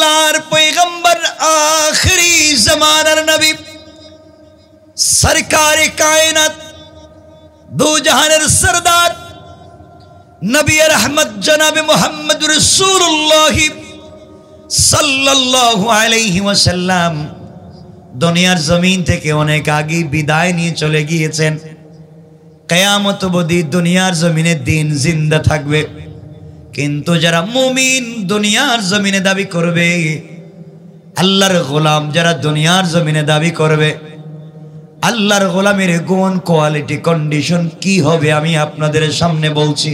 अल्लाहर पैगंबर आखिरी जमानार नबी सरकार कायनात दो जहानेर सरदार नबी रहमत जनाब मुहम्मद रसूलुल्लाह सल्लल्लाहु अलैहि वसल्लम दुनियार जमीन থেকে অনেক আগে বিদায় নিয়ে চলে গিয়েছেন। কিয়ামত অবধি দুনিয়ার জমিনে দিন জিন্দা থাকবে, কিন্তু যারা মুমিন দুনিয়ার জমিনে দাবি করবে, আল্লাহর গোলাম যারা দুনিয়ার জমিনে দাবি করবে, আল্লাহর গোলামের গুণ কোয়ালিটি কন্ডিশন কি হবে আমি আপনাদের সামনে বলছি।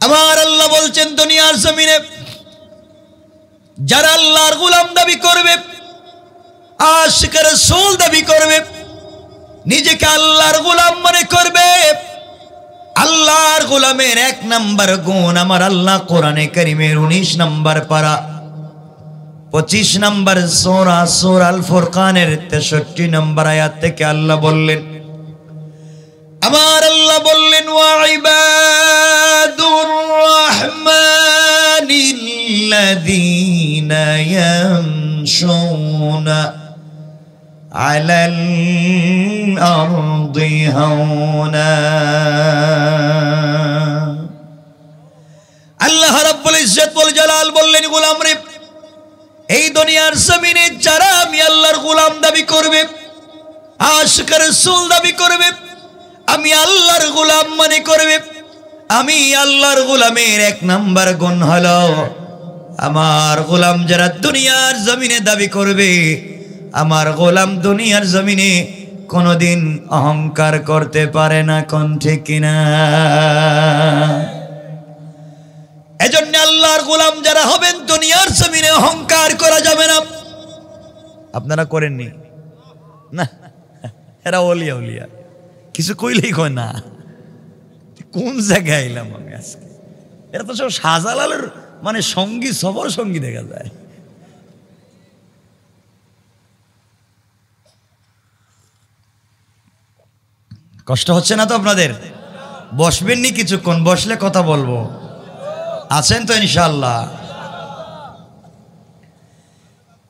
আমার আল্লাহ বলছেন দুনিয়ার জমিনে যারা আল্লাহর গোলাম দাবি করবে, আশিক রাসূল দাবি করবে, নিজেকে আল্লাহর গোলাম মনে করবে, আল্লাহর গোলামের এক নাম্বার গুণ আমার আল্লাহ কোরআনে কারীমের 19 নম্বর পারা 25 নম্বর সূরা সূরা আল ফুরকানের 63 নম্বর আয়াত থেকে আল্লাহ বললেন, আমার আল্লাহ বললেন ওয়া ইবাদুর রাহমানিল্লাযীনা ইয়ামশুনা আলাল আরদি হাওনা। আল্লাহ রাব্বুল ইজ্জত ওয়াল জালাল বললেন, গোলাম রে এই দুনিয়ার জমিনে যারা আমি আল্লাহর গোলাম দাবি করবে, আশিক রাসূল দাবি করবে, আমি আল্লাহর গোলাম মনে করবে, আমি আল্লাহর গোলামের এক নাম্বার গুণ হলো আমার গোলাম যারা দুনিয়ার জমিনে দাবি করবে, আমার গোলাম দুনিয়ার জমিনে কোনোদিন অহংকার করতে পারে না। কোন ঠিক কিনা? এজন্য আল্লাহর গোলাম যারা হবেন দুনিয়ার জমিনে অহংকার করা যাবে না। আপনারা করেননি না? এরা ওলিয়া ওলিয়া কিছু কইলেই কয় না। কোন জায়গায় এলাম আমি আজকে? এরা তো সব শাহজালালের মানে সঙ্গী, সবার সঙ্গী দেখা যায়। কষ্ট হচ্ছে না তো আপনাদের? বসবেননি কিছুক্ষণ, বসলে কথা বলবো। আছেন তো ইনশাআল্লাহ?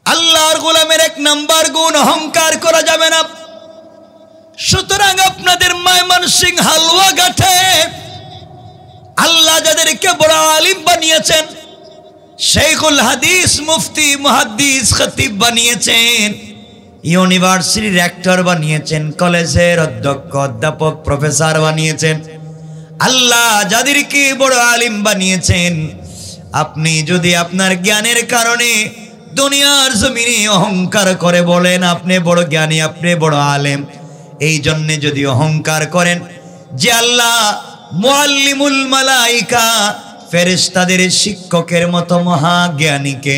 আল্লাহর গোলামের এক নাম্বার গুণ অহংকার করা যাবে না। সুতরাং আপনাদের ময়মনসিংহ হালুয়াঘাটে আল্লাহ যাদেরকে বড় আলিম বানিয়েছেন, শেখুল হাদিস, মুফতি, মুহাদ্দিস, খতিব বানিয়েছেন, ইউনিভার্সিটির রেক্টর বানিয়েছেন, কলেজের অধ্যক্ষ, অধ্যাপক, প্রফেসর বানিয়েছেন, আল্লাহ যাদেরকে বড় আলিম বানিয়েছেন, আপনি যদি আপনার জ্ঞানের কারণে দুনিয়ার জমিনে অহংকার করে বলেন আপনি বড় জ্ঞানী, আপনি বড় আলেম, এই জন্যে যদি অহংকার করেন যে আল্লাহ মুআল্লিমুল মালাইকা ফেরেশতাদের শিক্ষকের মতো মহাজ্ঞানীকে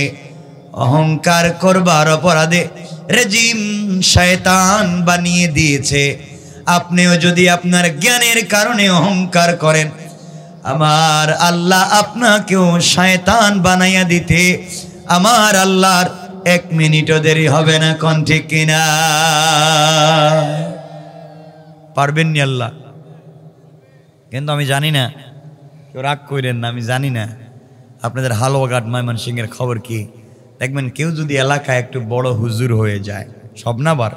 অহংকার করবার অপরাধে রেজিম শয়তান বানিয়ে দিয়েছে, আপনিও যদি আপনার জ্ঞানের কারণে অহংকার করেন, আমার আল্লাহ আপনাকেও শয়তান বানাইয়া দিতে আমার আল্লাহর 1 মিনিটও দেরি হবে না। কোন ঠিক কিনা? পারবেন নি আল্লাহ? কিন্তু আমি জানি না, কেউ রাগ করেন না, আমি জানি না আপনাদের হালুয়াঘাট ময়মনসিংহের খবর কি। দেখবেন কেউ যদি এলাকায় একটু বড় হুজুর হয়ে যায়, সব না বার,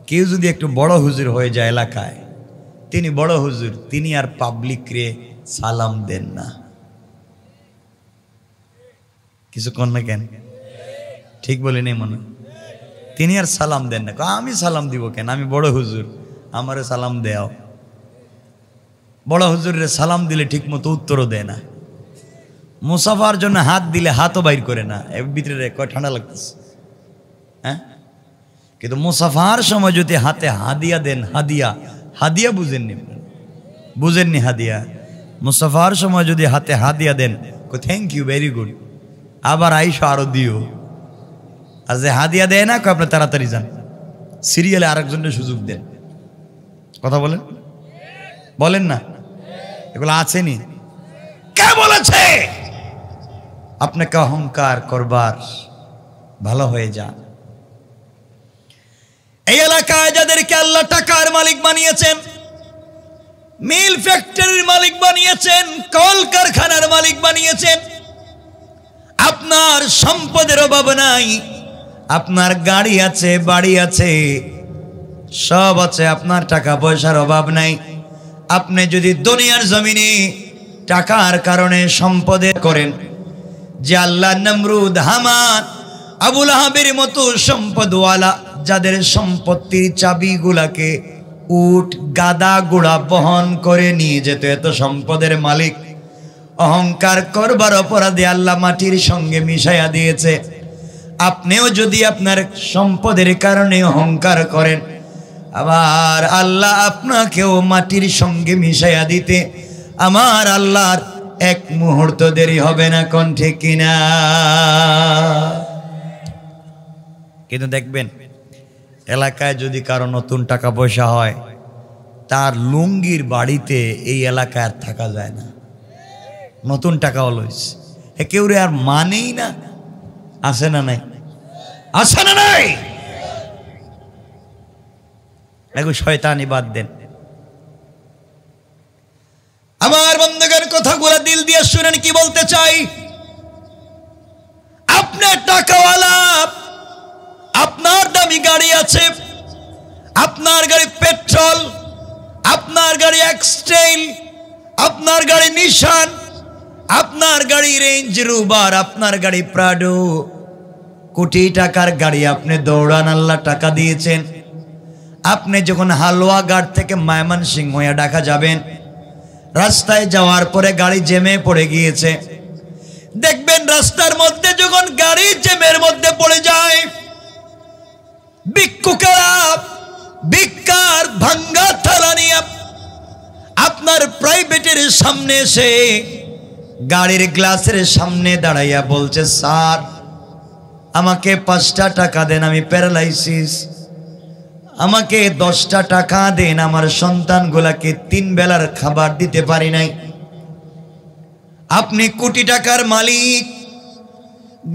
কেউ যদি একটু বড় হুজুর হয়ে যায় এলাকায়, তিনি বড় হুজুর, তিনি আর পাবলিক রে সালাম দেন না। কিছু কন না কেন? ঠিক বলি নেই মনে? তিনি আর সালাম দেন না। আমি সালাম দিব কেন? আমি বড় হুজুর, আমারে সালাম দেও। বড় হুজুরের সালাম দিলে ঠিক মতো উত্তরও দেয় না। মুসাফার জন্য হাত দিলে হাতও বাইর করে না, ভিতরে কয় ঠান্ডা লাগতেছে। হ্যাঁ, কিন্তু মুসাফার সময় যদি হাতে হাদিয়া দেন, হাদিয়া, হাদিয়া বুঝেননি? বুঝেননি হাদিয়া? মুসাফার সময় যদি হাতে হাদিয়া দেন, থ্যাংক ইউ, ভেরি গুড, আবার আইসো আরো দিও। আর যে হাদিয়া দেয় না, আপনি তাড়াতাড়ি যান, সিরিয়ালে আরেকজনের সুযোগ দেন। কথা বলেন, বলেন না? এগুলো আছেনি? কে বলেছে আপনাকে অহংকার করবার? ভালো হয়ে যান। এই এলাকায় যাদেরকে আল্লাহ টাকার মালিক বানিয়েছেন, মিল ফ্যাক্টরির মালিক বানিয়েছেন, কল কারখানার মালিক বানিয়েছেন, আপনার সম্পদের অভাব নাই, আপনার গাড়ি আছে, বাড়ি আছে, সব আছে, আপনার টাকা পয়সার অভাব নাই। আপনি যদি দুনিয়ার জমিনে টাকার কারণে সম্পদের করেন, যে আল্লাহ নমরুদ, হামান, আবু লাহাবের মতো সম্পদওয়ালা, যাদের সম্পত্তির চাবিগুলাকে উট গাদা ঘোড়া বহন করে নিয়ে যেত, এত সম্পদের মালিক, অহংকার করবার অপরাধে আল্লাহ মাটির সঙ্গে মিশাইয়া দিয়েছে। আপনিও যদি আপনার সম্পদের কারণে অহংকার করেন, আবার আল্লাহ আপনাকেও মাটির সঙ্গে মিশাইয়া দিতে আমার আল্লাহর এক মুহূর্ত দেরি হবে না, কোন ঠিক কিনা? কিন্তু দেখবেন এলাকায় যদি কারো নতুন টাকা পয়সা হয়, তার লুঙ্গির বাড়িতে এই এলাকায় আর থাকা যায় না। নতুন টাকা লইছে, কেউ আর মানেই না। আছে না নাই? আছে না নাই? এগুলো শয়তানি, বাদ দেন। আমার বন্ধুগণ, কথাগুলো দিল দিয়ে শুনেন, কি বলতে চাই। আপনার টাকাওয়ালা, আপনার দামি গাড়ি আছে, আপনার গাড়ি পেট্রোল, আপনার গাড়ি এক্সটেল, আপনার গাড়ি নিশান, আপনার গাড়ি রেঞ্জ রোভার, আপনার গাড়ি প্রাডো, কোটি টাকার গাড়ি আপনি দৌড়ান, আল্লাহ টাকা দিয়েছেন। আপনি যখন হালুয়াঘাট থেকে ময়মনসিংহ হয়ে ঢাকা যাবেন, রাস্তায় যাওয়ার পরে গাড়ি জ্যামে পড়ে গিয়েছে। দেখবেন রাস্তার মধ্যে যখন গাড়ি জ্যামের মধ্যে পড়ে যায়, ভিক্ষুকেরা ভিক্ষার ভাঙ্গা থালা নিয়ে আপনার প্রাইভেটের সামনে এসে গাড়ির গ্লাসের সামনে দাঁড়াইয়া বলছে, স্যার আমাকে 5টা টাকা দেন, আমি প্যারালাইসিস, আমাকে 10টা টাকা দেন, আমার সন্তানগুলাকে 3 বেলার খাবার দিতে পারি নাই। আপনি কোটি টাকার মালিক,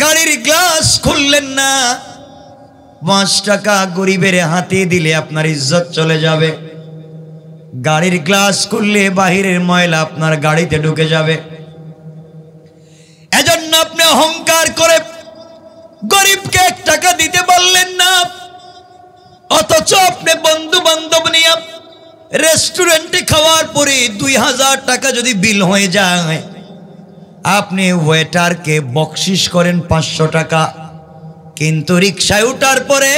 গাড়ির গ্লাস খুললেন না, 5 টাকা গরিবের হাতে দিলে আপনার ইজ্জত চলে যাবে। গাড়ির গ্লাস খুললে বাহিরের ময়লা আপনার গাড়িতে ঢুকে যাবে। এজন্য আপনি অহংকার করে গরিবকে 1 টাকা দিতে পারলেন না, অথচ আপনি বন্ধু বান্ধব নিয়ে রেস্টুরেন্টে খাওয়ার পরে 2000 টাকা যদি বিল হয়ে যায়, আপনি ওয়েটারকে বকশিশ করেন 500 টাকা, কিন্তু রিক্সায় উঠার পরে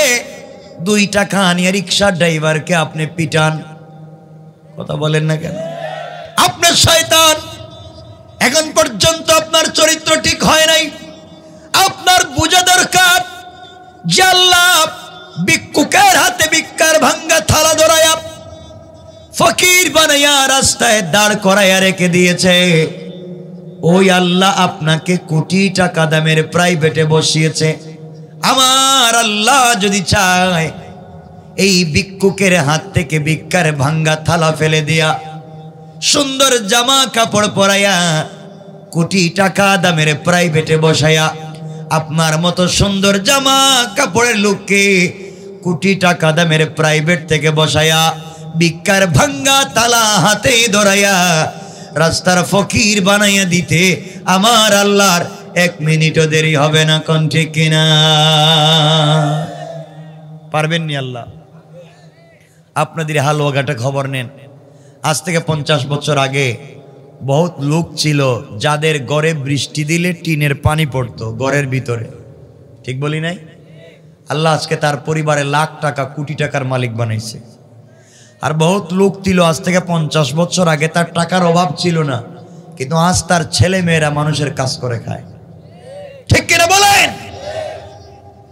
2 টাকা আনিয়ে রিক্সার ড্রাইভারকে আপনি পিটান। কথা বলেন না কেন? আপনার শয়তান, এখন পর্যন্ত আপনার চরিত্র ঠিক হয় নাই। আপনার বোঝা দরকার যে আল্লাহ ভিক্ষুকের হাতে ভিক্ষার ভাঙ্গা থালা ধরায়া ফকির বানাইয়া রাস্তায় দাঁড় করাইয়া রেখে দিয়েছে। ওই আল্লাহ আপনাকে কোটি টাকা দামের প্রাইভেটে বসিয়েছে। আমার আল্লাহ যদি চায়, এই ভিক্ষুকের হাত থেকে ভিক্ষার ভাঙ্গা থালা ফেলে দিয়া সুন্দর জামা কাপড় পরাইয়া কোটি টাকা দামের প্রাইভেটে বসায়া আপনার মতো সুন্দর জামা কাপড়ের লোককে কোটি টাকা দামের প্রাইভেট থেকে বসায়া ভিক্ষার ভাঙ্গা তালা হাতে ধরাইয়া রাস্তার ফকির বানাইয়া দিতে আমার আল্লাহর 1 মিনিটও দেরি হবে না, কোন ঠিক কিনা? পারবেন নি আল্লাহ? আপনাদের হালুয়াঘাটে খবর নেন, আজ থেকে 50 বছর আগে বহুত লোক ছিল যাদের ঘরে বৃষ্টি দিলে টিনের পানি পড়তো ঘরের ভিতরে, ঠিক বলি নাই? আল্লাহ আজকে তার পরিবারে লাখ টাকা কোটি টাকার মালিক বানাইছে। আর বহুত লোক ছিল আজ থেকে 50 বছর আগে তার টাকার অভাব ছিল না, কিন্তু আজ তার ছেলে মেয়েরা মানুষের কাজ করে খায়, ঠিক কিনা বলেন?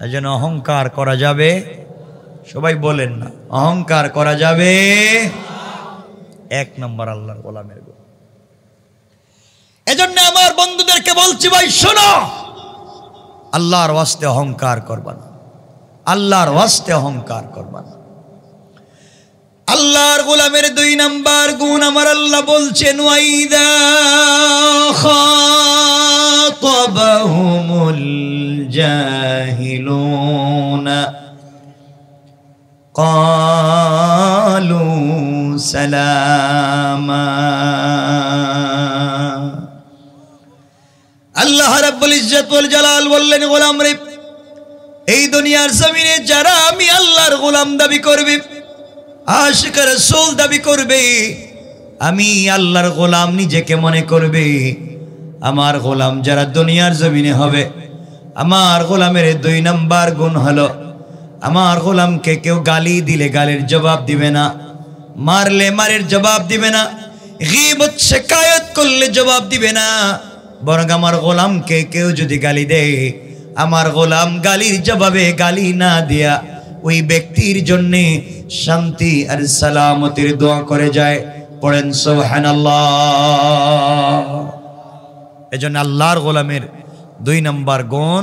এই জন্য অহংকার করা যাবে, সবাই বলেন না, অহংকার করা যাবে 1 নম্বর আল্লাহর গোলামের গুণ। এজন্য আমার বন্ধুদেরকে বলছি, ভাই শোনো, আল্লাহর ওয়াস্তে অহংকার করবা না, আল্লাহর ওয়াস্তে অহংকার করবা না। আল্লাহর গোলামের 2 নাম্বার গুণ আমার আল্লাহ বলছেন, ওয়াইদা খাতাবাহুমুল জাহিলুনা ক্বালু সালামা। আল্লাহ রাব্বুল ইজ্জত ইজ্জত ওয়াল জালাল বললেন, গোলাম রে, এই দুনিয়ার জমিনে যারা আমি আল্লাহর গোলাম দাবি করবে, আশিক রাসূল দাবি করবে, আমি আল্লাহর গোলাম নিজেকে মনে করবে, আমার গোলাম যারা দুনিয়ার জমিনে হবে, আমার গোলামের 2 নাম্বার গুণ হলো, আমার গোলামকে কেউ গালি দিলে গালির জবাব দিবে না, মারলে মারের জবাব দিবে না, গীবত শিকায়ত করলে জবাব দিবে না, বরং আমার গোলামকে কেউ যদি গালি দেয়, আমার গোলাম গালির জবাবে গালি না দিয়া ওই ব্যক্তির জন্য শান্তি আর সালামতির দোয়া করে যায়। পড়েন সুবহানাল্লাহ। এজন্য আল্লাহর গোলামের 2 নাম্বার গুণ,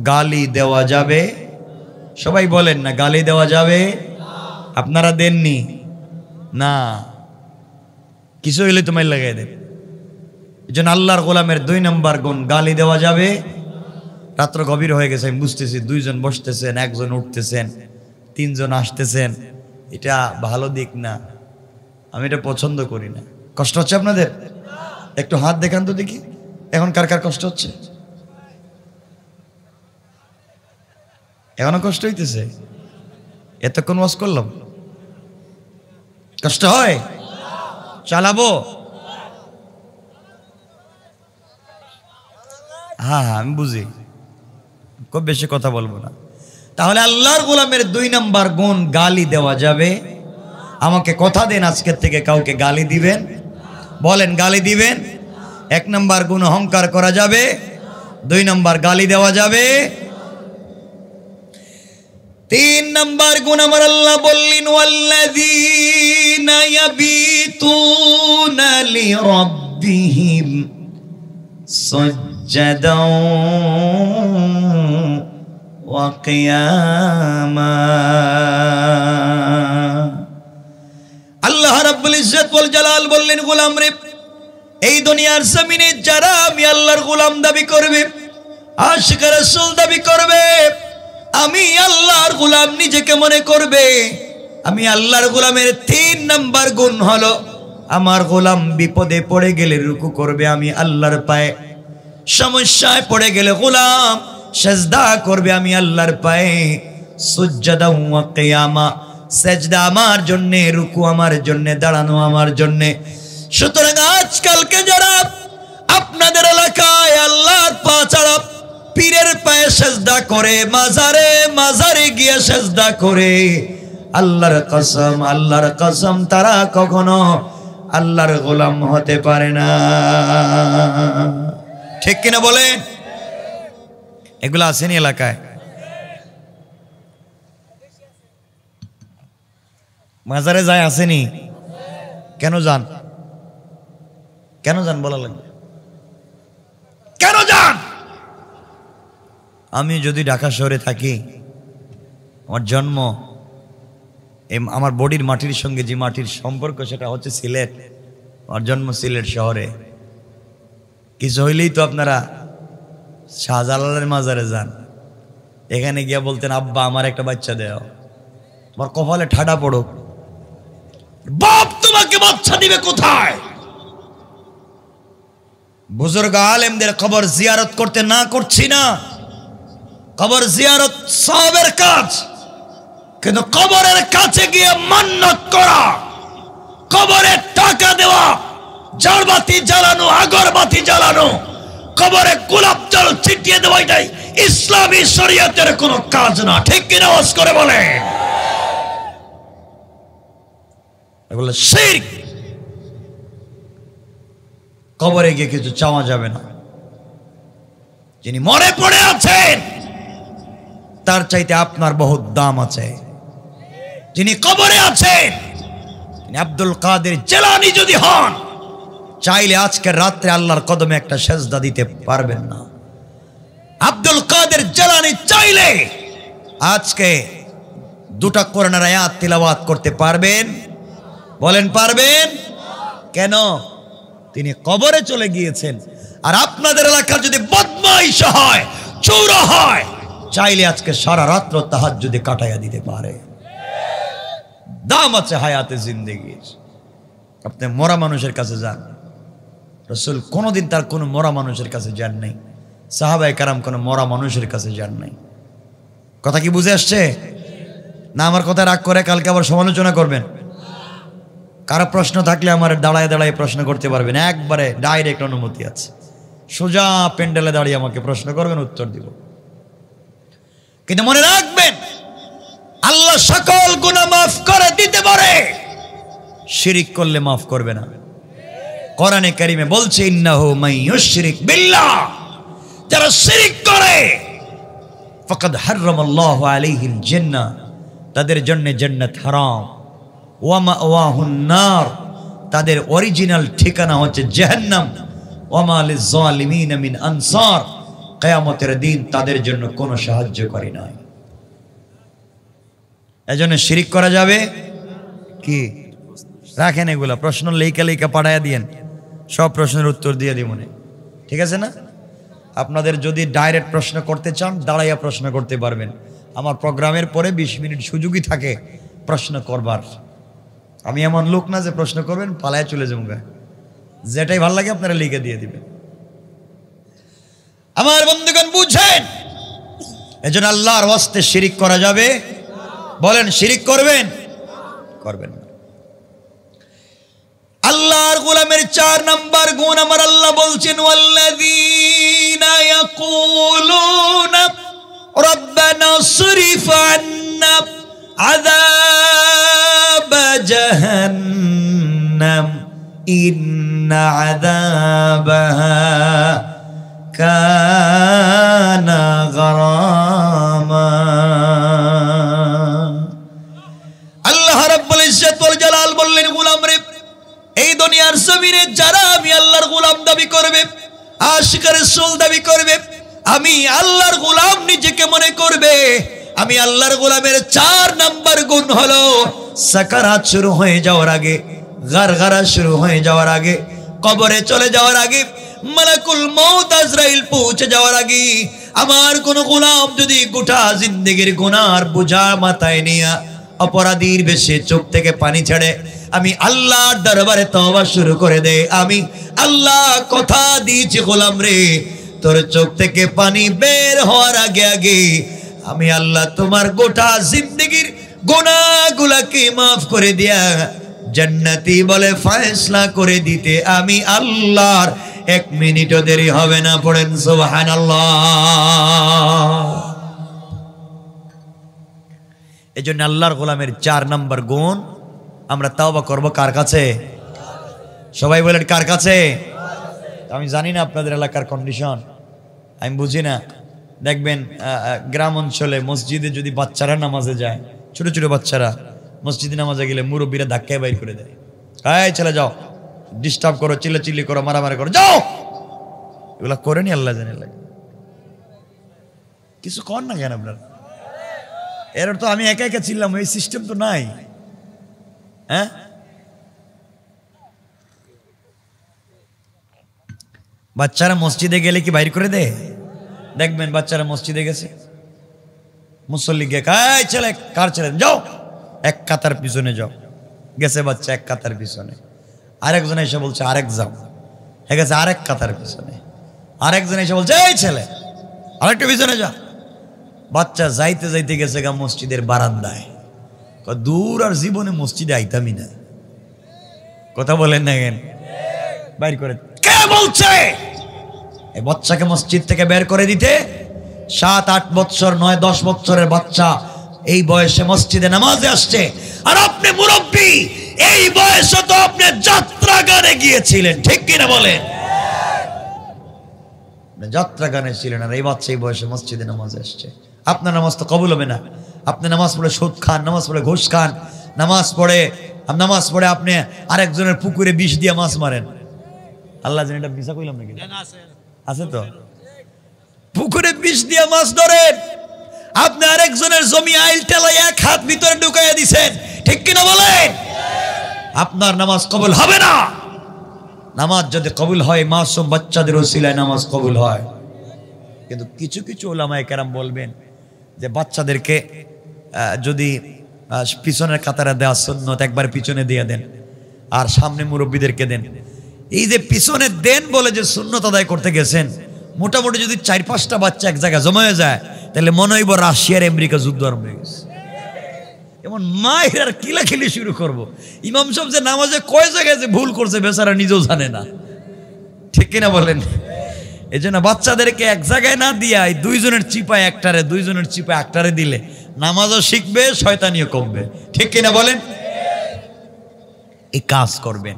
গালি দেওয়া যাবে। সবাই বলেন না, গালি দেওয়া যাবে। আপনারা দেননি না, কিছু হইলে তোমায় লাগাই দেন। এজন্য আল্লাহর গোলামের 2 নাম্বার গুণ, গালি দেওয়া যাবে। রাত্র গভীর হয়ে গেছে, আমি বুঝতেছি 2 জন বসতেছেন, 1 জন উঠতেছেন, 3 জন আসতেছেন, এটা ভালো দিক না, আমি এটা পছন্দ করি না। কষ্ট হচ্ছে আপনাদের? একটু হাত দেখান তো দেখি, এখন কার কার কষ্ট হচ্ছে? এখনো কষ্ট হইতেছে? এতক্ষণ ওয়াজ করলাম, কষ্ট হয়? চালাবো? হ্যাঁ, আমি বুঝি, খুব বেশি কথা বলবো না। তাহলে আল্লাহর গোলামের 2 নাম্বার গুণ, গালি দেওয়া যাবে। আমাকে কথা দেন আজকের থেকে কাউকে গালি দিবেন। বলেন, গালি দিবেন। 1 নাম্বার গুণ, অহংকার করা যাবে। 2 নাম্বার, গালি দেওয়া যাবে। 3 নাম্বার গুণ আমার আল্লাহ বললেন, ওয়াল্লাযীনা ইয়াবিতুনা লিরাব্বিহিম সাজ্জাদাও ওয়া কিয়ামা। আল্লাহ রাব্বুল ইজ্জত ওয়াল জালাল বললেন, গোলাম রে, এই দুনিয়ার জমিনে যারা আমি আল্লাহর গোলাম দাবি করবে, আশিক রাসূল দাবি করবে, আমি আল্লাহর গোলাম নিজেকে মনে করবে, আমি আল্লাহর গোলামের 3 নাম্বার গুণ হলো, আমার গোলাম বিপদে পড়ে গেলে রুকু করবে আমি আল্লাহর পায়ে, সমস্যায় পড়ে গেলে গোলাম সেজদা করবে আমি আল্লাহর পায়ে, সুজদা ওয়া কিয়ামা, সেজদা আমার জন্য, রুকু আমার জন্য, দাঁড়ানো আমার জন্য। সুতরাং আজকালকে যারা আপনাদের এলাকায় আল্লাহর পা ছাড়া পীরের পায়ে সেজদা করে, মাজারে মাজারে গিয়ে সেজদা করে, আল্লাহর কসম তারা কখনো আল্লাহর গোলাম হতে পারে না। ঠিক কিনা বলেন? এগুলো আসেনি এলাকায়? মাজারে যায়, আসেনি? কেন যান? কেন যান বলা লাগবে? কেন যান? আমি যদি ঢাকা শহরে থাকি, আমার জন্ম, আমার বডির মাটির সঙ্গে যে মাটির সম্পর্ক সেটা হচ্ছে সিলেট, আমার জন্ম সিলেট শহরে। কিছু হইলেই তো আপনারা শাহজালালের মাজারে যান, এখানে গিয়া বলতেন, আব্বা আমার একটা বাচ্চা দেও, তোমার কপালে ঠাডা পড়ুক। বাপ তোমাকে বাচ্চা দিবে কোথায়? বুজুর্গ আলেমদের কবর জিয়ারত করতে না করছি না, কবর জিয়ারত সওয়াবের কাজ, কিন্তু কবরের কাছে গিয়ে মান্নত করা, কবরে টাকা দেওয়া, ঝাড়বাতি জ্বালানো, আগরবাতি জ্বালানো, কবরে গোলাপ জল ছিটিয়ে দেওয়া, এটাই ইসলামী শরীয়তের কোনো কাজ না। ঠিক কিনা ওয়াজ করে বলে? এগুলো শিরক। কবরে গিয়ে কিছু চাওয়া যাবে না। যিনি মরে পড়ে আছেন তার চাইতে আপনার বহুত দাম আছে। যিনি কবরে আছেন, তিনি আব্দুল কাদের জিলানী যদি হন, চাইলে আজকের রাত্রে আল্লাহর কদমে একটা সেজদা দিতে পারবেন না। আব্দুল কাদের জিলানী চাইলে আজকে 2টা কোরআনের আয়াত তিলাওয়াত করতে পারবেন? বলেন, পারবেন? কেন? তিনি কবরে চলে গিয়েছেন। আর আপনাদের এলাকার যদি বদমাইশ হয়, চোর হয়, চাইলে আজকে সারা রাত্র তাহাজ্জুদে কাটাইয়া দিতে পারে। দাম আছে হায়াতে জিন্দেগির। আপনি মরা মানুষের কাছে যান, রাসূল কোনোদিন তার কোনো মরা মানুষের কাছে যান নাই। সাহাবায়ে কেরাম কোনো মরা মানুষের কাছে যান নাই। কথা কি বুঝে আসছে না? আমার কথা রাগ করে কালকে আবার সমালোচনা করবেন। কারো প্রশ্ন থাকলে আমার দাঁড়ায় দাঁড়ায় প্রশ্ন করতে পারবেন, একবারে ডাইরেক্ট অনুমতি আছে। সোজা প্যান্ডেলে দাঁড়িয়ে আমাকে প্রশ্ন করবেন, উত্তর দিব। কিন্তু মনে রাখবেন, আল্লাহ সকল গুনাহ মাফ করে দিতে পারে, শিরিক করলে মাফ করবে না। কোরআনে কারিমে বলছে, ইন্নাহু মাইয়ুশরিক বিল্লাহ, যারা শিরিক করে ফাকাদ হারামাল্লাহু আলাইহিল জান্নাহ, তাদের জন্য জান্নাত হারাম। ওয়া মাওয়াহুন নার, তাদের অরিজিনাল ঠিকানা হচ্ছে জাহান্নাম। ওয়া মা লিয-যালিমিন মিন আনসার, কিয়ামতের দিন তাদের জন্য কোনো সাহায্যকারী নাই। এজন্য শিরিক করা যাবে কি? রাখেন এগুলা, প্রশ্ন লেখা লেখা পাঠাইয়া দিয়েন, সব প্রশ্নের উত্তর দিয়ে দিব মনে, ঠিক আছে না? আপনাদের যদি ডাইরেক্ট প্রশ্ন করতে চান, দাঁড়াইয়া প্রশ্ন করতে পারবেন। আমার প্রোগ্রামের পরে 20 মিনিট সুযোগই থাকে প্রশ্ন করবার। আমি এমন লোক না যে প্রশ্ন করবেন পালায় চলে যাবো, যেটাই ভাল লাগে আপনারা লিখে দিয়ে দিবেন। আমার বন্ধুগণ বুঝেন, এজন্য আল্লাহর ওয়াস্তে শিরিক করা যাবে? বলেন, শিরিক করবেন? করবেন না। আল্লাহর গোলামের 4 নাম্বার গুণ আমার আল্লাহ বলছেন, ওয়াল্লাযীনা ইয়াকুলুনা রাব্বানা সরিফ আন্না আযাব জাহান্নাম ইন্না আযাবাহা কানা গারামা। আল্লাহ রাব্বুল ইজ্জত ওয়াল জালাল বললেন, গোলাম রে, এই দুনিয়ার জমিনে যারা আমি আল্লাহর গোলাম দাবি করবে, আশিক রাসূল দাবি করবে, আমি আল্লাহর গোলাম নিজেকে মনে করবে, আমি আল্লাহর গোলামের 4 নাম্বার গুণ হলো, সাকারাত শুরু হয়ে যাওয়ার আগে, গারগারা শুরু হয়ে যাওয়ার আগে, কবরে চলে যাওয়ার আগে, মালাকুল মউত আজরাইল পৌঁছে যাওয়ার আগে, আমার কোন গোলাম যদি গোটা জিন্দেগির গুনার বোঝা মাথায় নিয়ে অপরাধীর বেশে চোখ থেকে পানি ছেড়ে আমি আল্লাহর দরবারে তওবা শুরু করে দে, আমি আল্লাহ কথা দিয়েছি গোলাম রে, তোর চোখ থেকে পানি বের হওয়ার আগে আগে আমি আল্লাহ তোমার গোটা জিন্দেগির গুনাহগুলোকে মাফ করে দিয়া জান্নাতি বলে ফয়সালা করে দিতে আমি আল্লাহর 1 মিনিটও দেরি হবে না। পড়েন সুবহানাল্লাহ। এজন্য আল্লাহর গোলামের 4 নাম্বার গুণ, আমরা তাওবা করব কার কাছে? সবাই বলেন কার কাছে? আমি জানি না আপনাদের এলাকার কন্ডিশন, আমি বুঝি না। দেখবেন গ্রাম অঞ্চলে মসজিদে যদি বাচ্চারা নামাজে যায়, ছোট ছোট বাচ্চারা মসজিদে নামাজে গেলে মুরব্বীরা ধাক্কায় বাইর করে দেয়, এই চলে যাও, ডিস্টার্ব করো, চিল্লাচিল্লি করো, মারামারি করো, যাও। এগুলা করেনি আল্লাহ জানে। কিছু কর না কেন আপনার? এর তো আমি একা একা চিল্লাম, এই সিস্টেম তো নাই। হ্যাঁ, বাচ্চারা মসজিদে গেলে কি বাইর করে দেয়? দেখবেন বাচ্চারা মসজিদে গেছে, মুসল্লি গে কাই ছেলে, কার ছেলে, যাও 1 কাতার পিছনে যাও। গেছে বাচ্চা 1 কাতার পিছনে, আরেকজন এসে বলছে আরেক যাও, হয়ে গেছে আরেক কাতার পিছনে, আরেকজন এসে বলছে এই ছেলে আরেকটা পিছনে যা। বাচ্চা যাইতে যাইতে গেছে গা মসজিদের বারান্দায়, দূর আর জীবনে মসজিদে আইতামই না। কথা বলেন না কেন? বাইর করে কে বলছে এই বাচ্চাকে মসজিদ থেকে বের করে দিতে? 7-8 বছর নয় 10 বছরের বাচ্চা এই বয়সে মসজিদে নামাজে আসছে, আর আপনি মুরব্বী, এই বয়সে তো আপনি যাত্রা গানে গিয়েছিলেন, ঠিক কিনা বলেন? যাত্রা গানে ছিলেন, আর এই বাচ্চা এই বয়সে মসজিদে নামাজে আসছে। আপনার নামাজ তো কবুল হবে না। আপনি নামাজ পড়ে সুদ খান, নামাজ পড়ে ঘুষ খান, নামাজ পড়ে আপনি আরেকজনের পুকুরে বিষ দিয়ে মাছ মারেন। আল্লাহ জানে এটা মিছা কইলাম নাকি? আছে তো, পুকুরে বিষ দিয়ে মাছ ধরেন, আপনি আরেকজনের জমি আইল টেলায় 1 হাত ভিতরে ঢুকাইয়া দিছেন, ঠিক কিনা বলেন? আপনার নামাজ কবুল হবে না। নামাজ যদি কবুল হয়, মাসুম বাচ্চাদের ওসিলায় নামাজ কবুল হয়। কিন্তু কিছু কিছু উলামায়ে কেরাম বলবেন যে বাচ্চাদেরকে যদি পিছনের কাতারে দেওয়া সুন্নত, একবার পিছনে দিয়ে দেন আর সামনে মুরব্বীদেরকে দেন। এই যে পিছনে দেন বলে যে সুন্নত আদায় করতে গেছেন, মোটামুটি যদি 4-5টা বাচ্চা এক জায়গায় জমা হয়ে যায় তাহলে মনে হইব রাশিয়ার আমেরিকা যুদ্ধ আরম্ভ হয়ে গেছে। এমন মায়ের আর কিলাখিলি শুরু করব। ইমাম সাহেব যে নামাজে কয় জায়গায় যে ভুল করছে বেচারা নিজেও জানে না, ঠিক কিনা বলেন? এই জন্য বাচ্চাদেরকে এক জায়গায় না দিয়া দুইজনের চিপায় একটারে, দুইজনের চিপায় একটারে দিলে নামাজও শিখবে, শয়তানিও কমবে, ঠিক কিনা বলেন? এই কাজ করবেন,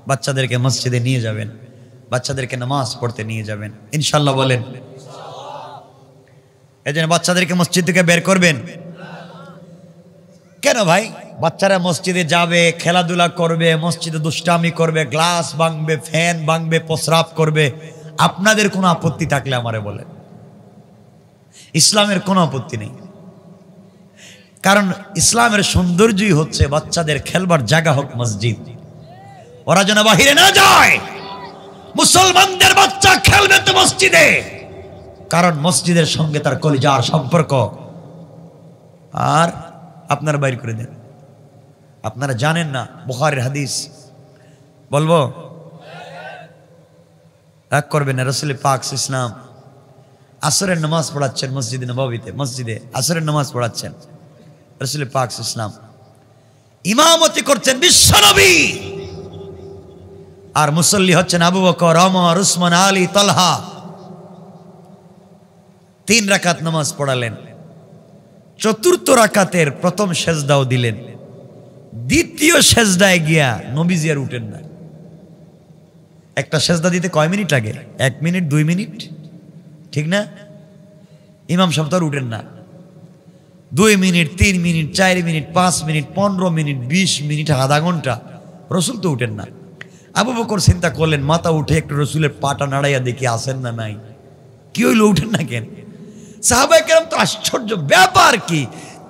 বাচ্চাদেরকে মসজিদে নিয়ে যাবেন, বাচ্চাদেরকে নামাজ পড়তে নিয়ে যাবেন ইনশাল্লাহ, বলেন। এই জন্য বাচ্চাদেরকে মসজিদ থেকে বের করবেন কেন ভাই? বাচ্চারা মসজিদে যাবে, খেলাধুলা করবে, মসজিদে দুষ্টামি করবে, গ্লাস ভাঙবে, ফ্যান ভাঙবে, প্রস্রাব করবে, আপনাদের কোনো আপত্তি থাকলে আমারে বলেন। ইসলামের কোনো আপত্তি নেই, কারণ ইসলামের সৌন্দর্যই হচ্ছে বাচ্চাদের খেলবার জায়গা হোক মসজিদ, ওরা যেন বাহিরে না যায়। মুসলমানদের বাচ্চা খেলবে তো মসজিদে, কারণ মসজিদের সঙ্গে তার কলিজার সম্পর্ক। আর আপনারা বাইর করে দেন, আপনারা জানেন না বুখারীর হাদিস, বলবো? রাগ করবেন না। রাসূল পাক ইসলাম আসরের নামাজ পড়াচ্ছেন মসজিদে নববীতে, মসজিদে আসরের নামাজ পড়াচ্ছেন রাসূল পাক ইসলাম, ইমামতি করছেন বিশ্বনবী, আর মুসল্লি হচ্ছেন আবু বকর, ওমর, উসমান, আলী, তালহা। 3 রাকাত নামাজ পড়ালেন, 4র্থ রাকাতের প্রথম সেজদাও দিলেন, দ্বিতীয় সেজদায় গিয়া নবীজি আর উঠেন না। একটা সেজদা দিতে কয় মিনিট লাগে? 1 মিনিট, 2 মিনিট, ঠিক না? ইমাম সাহেব তো আর উঠেন না। 2 minute, 3 minute, 4 minute, 5 minute, 15 minute, 20 minute, আধা ঘন্টা, রসুল তো উঠেন না। আবু বকর চিন্তা করলেন, মাথা উঠে একটু রসুলের পাটা নাড়াইয়া দেখি আসেন না নাই, কি হইলো, উঠেন না কেন? সাহাবায়ে কেরাম তো আশ্চর্য, ব্যাপার কি?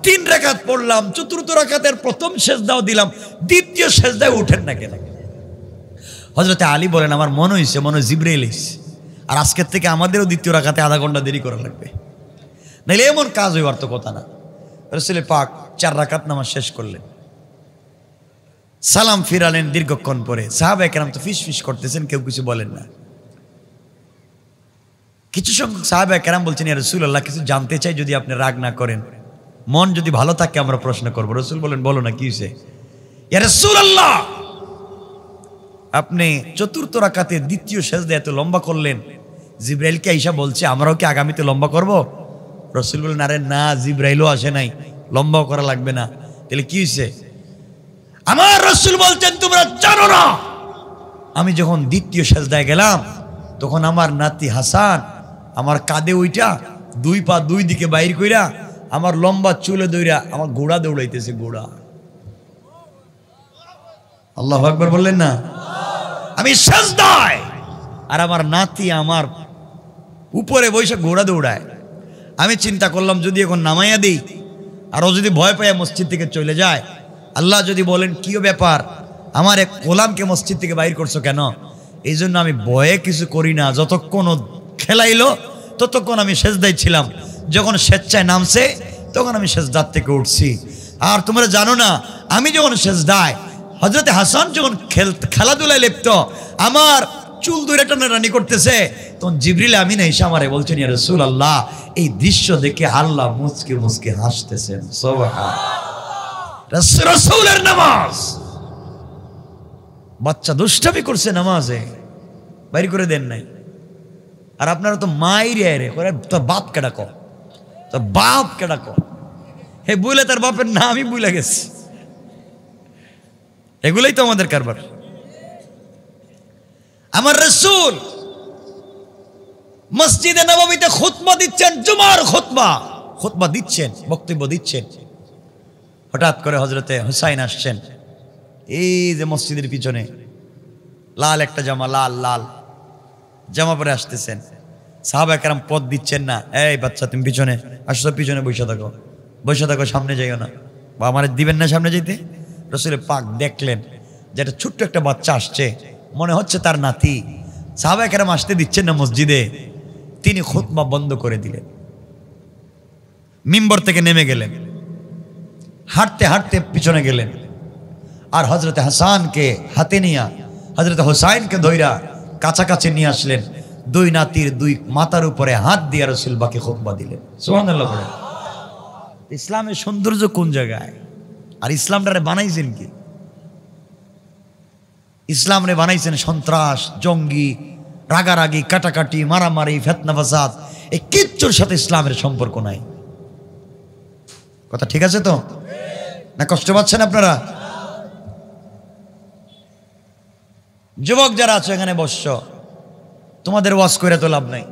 3 রাকাত পড়লাম, 4র্থ রাকাতের প্রথম সেজদাও দিলাম, দ্বিতীয় সেজদায় উঠেন না কেন? হযরতে আলী বলেন, আমার মনে হয়েছে মনে হয় জিবরাইল এসেছে, আর আজকের থেকে আমাদেরও দ্বিতীয় রাকাতে আধা ঘন্টা দেরি করা লাগবে, নাইলে এমন কাজ হইবার তো কথা না। রাসূল পাক 4 রাকাত নামাজ শেষ করলেন, সালাম ফিরালেন দীর্ঘক্ষণ পরে। সাহাবায়ে কেরাম তো ফিস ফিস করতেছেন, কেউ কিছু বলেন না। কিছু সংখ্যক সাহাবায়ে কেরাম বলছেন, ইয়া রাসূলুল্লাহ, কিছু জানতে চাই, যদি আপনি রাগ না করেন, মন যদি ভালো থাকে আমরা প্রশ্ন করবো। রাসূল বলেন, বলো না, কি হয়েছে? ইয়া রাসূলুল্লাহ, আপনি 4র্থ রাকাতে দ্বিতীয় সেজদা এত লম্বা করলেন, জিবরাইলকে আইসা বলছে আমরাও কি আগামীতে লম্বা করব? রাসূল বলেন, আরে না, জিবরাইলও আসে নাই, লম্বাও করা লাগবে না। তাহলে কি হয়েছে? আমার রাসূল বলছেন, তোমরা জানো না, আমি যখন দ্বিতীয় সেজদায় গেলাম তখন আমার নাতি হাসান আমার কাঁধে উইটা 2 পা 2 দিকে বাইর কইরা আমার লম্বা চুলে দইরা আমার ঘোড়া দৌড়াইতেছে, ঘোড়া। আল্লাহু আকবার বললেন না? আমি সেজদায়, আর আমার নাতি আমার উপরে বসে ঘোড়া দৌড়ায়। আমি চিন্তা করলাম, যদি এখন নামাইয়া দিই আর ও যদি ভয় পায় মসজিদ থেকে চলে যায়, আল্লাহ যদি বলেন, কি ব্যাপার, আমার এক গোলামকে মসজিদ থেকে বাইর করছো কেন? এই জন্য আমি ভয়ে কিছু করি না, যতক্ষণ ও খেলাইলো ততক্ষণ আমি সেজদায় ছিলাম, যখন স্বেচ্ছায় নামছে তখন আমি সেজদার থেকে উঠছি। আর তোমরা জানো না, আমি যখন সেজদায়, হযরতে হাসান যখন খেলাধুলায় লিপ্ত, আমার চুল ধরে টানাটানি করতেছে, তখন জিবরিল আমিন এসে আমারে বলছেন, ইয়া রাসূলুল্লাহ, এই দৃশ্য দেখে আল্লাহ মুচকে মুচকে হাসতেছেন। সুবহানাল্লাহ। রাসূলের নামাজ, বাচ্চা দুষ্টামি করছে নামাজে, বাইর করে দেন নাই। আর আপনারা তো মাইরে রে করে, তোর বাপকে ডাকো, তোর বাপকে ডাকো। হে বুইলে তার বাপের নামই বুইলা গেছে। এগুলোই তো আমাদের কারবার। আমার রাসূল মসজিদে নববীতে খুতবা দিচ্ছেন, জুমার খুতবা দিচ্ছেন, বক্তব্য দিচ্ছেন। হঠাৎ করে হযরতে হুসাইন আসছেন, এই যে মসজিদের পিছনে লাল একটা জামা, লাল লাল জামা পরে আসতেছেন। সাহাবায়ে কেরাম পথ দিচ্ছেন না, এই বাচ্চা তুমি পিছনে আসছো, পিছনে বসে থাকো, সামনে যাইও না, বা আমার দিবেন না সামনে যেতে। রাসূল পাক দেখলেন যে একটা ছোট্ট একটা বাচ্চা আসছে, মনে হচ্ছে তার নাতি। সাহাবায়ে কেরাম আসতে দিচ্ছেন না মসজিদে, তিনি খুতবা বন্ধ করে দিলেন, মিম্বর থেকে নেমে গেলেন, হাঁটতে হাঁটতে পিছনে গেলেন, আর হযরতে হাসানকে হাতে নিয়া হযরতে হুসাইনকে ধইরা কাছাকাছি নিয়ে আসলেন। দুই নাতির দুই মাথার উপরে হাত দিয়ে রাসূল বাকি খুতবা দিলেন। সুবহানাল্লাহ বলে। ইসলামের সৌন্দর্য কোন জায়গায়? আর ইসলামটারে বানাইছেন কি? ইসলামরে বানাইছেন সন্ত্রাস, জঙ্গি, রাগারাগি, কাটাকাটি, মারামারি, ফিতনা ফাসাদ, এই কিচ্ছুর সাথে ইসলামের সম্পর্ক নাই। কথা ঠিক আছে তো? না কষ্ট পাচ্ছেন আপনারা? যুবক যারা আছো এখানে বসছ, তোমাদের ওয়াজ করে তো লাভ নাই।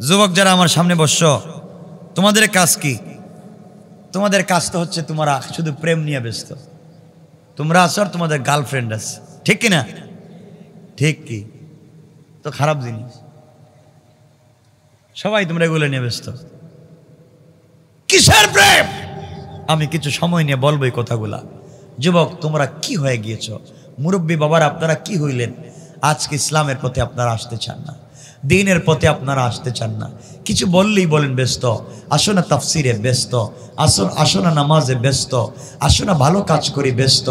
যুবক যারা আমার সামনে বসছ, তোমাদের কাজ কি? তোমাদের কাজ তো হচ্ছে তোমরা শুধু প্রেম নিয়ে ব্যস্ত। তোমরা আছো আর তোমাদের গার্লফ্রেন্ড আছে, ঠিক কিনা? ঠিক কি? তো খারাপ জিনিস। সবাই তোমরা এগুলো নিয়ে ব্যস্ত। কিসের প্রেম? আমি কিছু সময় নিয়ে বলবো এই কথাগুলা। যুবক তোমরা কি হয়ে গিয়েছ? মুরব্বী বাবারা আপনারা কি হইলেন? আজকে ইসলামের পথে আপনারা আসতে চান না, দ্বীনের পথে আপনারা আসতে চান না। কিছু বললেই বলেন ব্যস্ত, আসো না তাফসিরে ব্যস্ত, আসো না নামাজে ব্যস্ত, আসো না ভালো কাজ করি ব্যস্ত,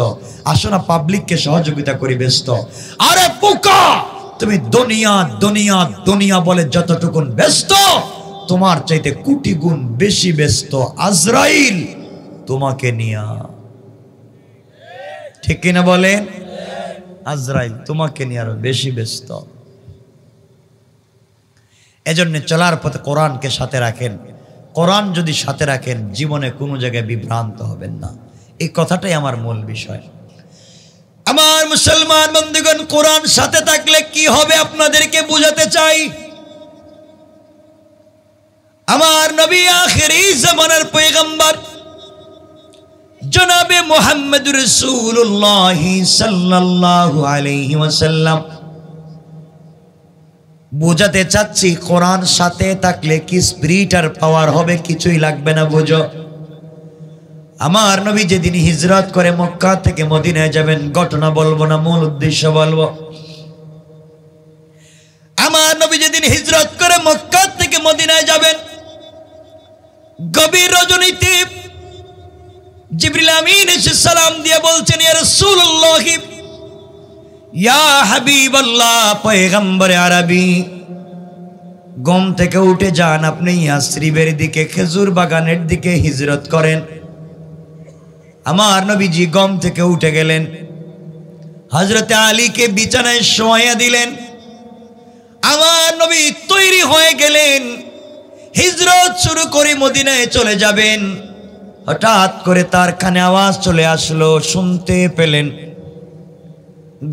আসো না পাবলিককে সহযোগিতা করি ব্যস্ত। আরে পোকা, তুমি দুনিয়া দুনিয়া দুনিয়া বলে যতটুকুন ব্যস্ত, তোমার চাইতে কোটি গুণ বেশি ব্যস্ত আজরাইল তোমাকে নিয়া। ঠিক কিনা বলেন? আজরাইল তোমাকে নিয়ে আরো বেশি ব্যস্ত। এজন্য চলার পথে কোরআনকে সাথে রাখেন। কোরআন যদি সাথে রাখেন, জীবনে কোনো জায়গায় বিভ্রান্ত হবেন না। এই কথাটাই আমার মূল বিষয়। আমার মুসলমান বন্ধুগণ, কোরআন সাথে থাকলে কি হবে আপনাদেরকে বুঝাতে চাই। আমার নবী আখিরি জামানার পয়গম্বর জনাবে মুহাম্মদুর রাসূলুল্লাহ সাল্লাল্লাহু আলাইহি ওয়াসাল্লাম বুঝাতে চাচ্ছি, কোরআন সাথে থাকলে কি স্পিরিট আর পাওয়ার হবে, কিছুই লাগবে না। বুঝো, আমার নবী যেদিন হিজরত করে মক্কা থেকে মদিনায় যাবেন, ঘটনা বলবো না, মূল উদ্দেশ্য বলবো। আমার নবী যেদিন হিজরত করে মক্কা থেকে মদিনায় যাবেন, গভীর রজনীতে জিবরিল আমিন এসে সালাম দিয়ে বলছেন, ইয়া রাসূলুল্লাহ, ইয়া হাবিবাল্লাহ, পয়গম্বরে আরবি, ঘুম থেকে উঠে যান, আপনি ইয়াসরিবের দিকে, খেজুর বাগানের দিকে হিজরত করেন। আমার নবীজি ঘুম থেকে উঠে গেলেন, হযরতে আলীকে বিছানায় শোয়াইয়া দিলেন। আমার নবী তৈরি হয়ে গেলেন, হিজরত শুরু করে মদিনায় চলে যাবেন। হঠাৎ করে তার কানে আওয়াজ চলে আসলো, শুনতে পেলেন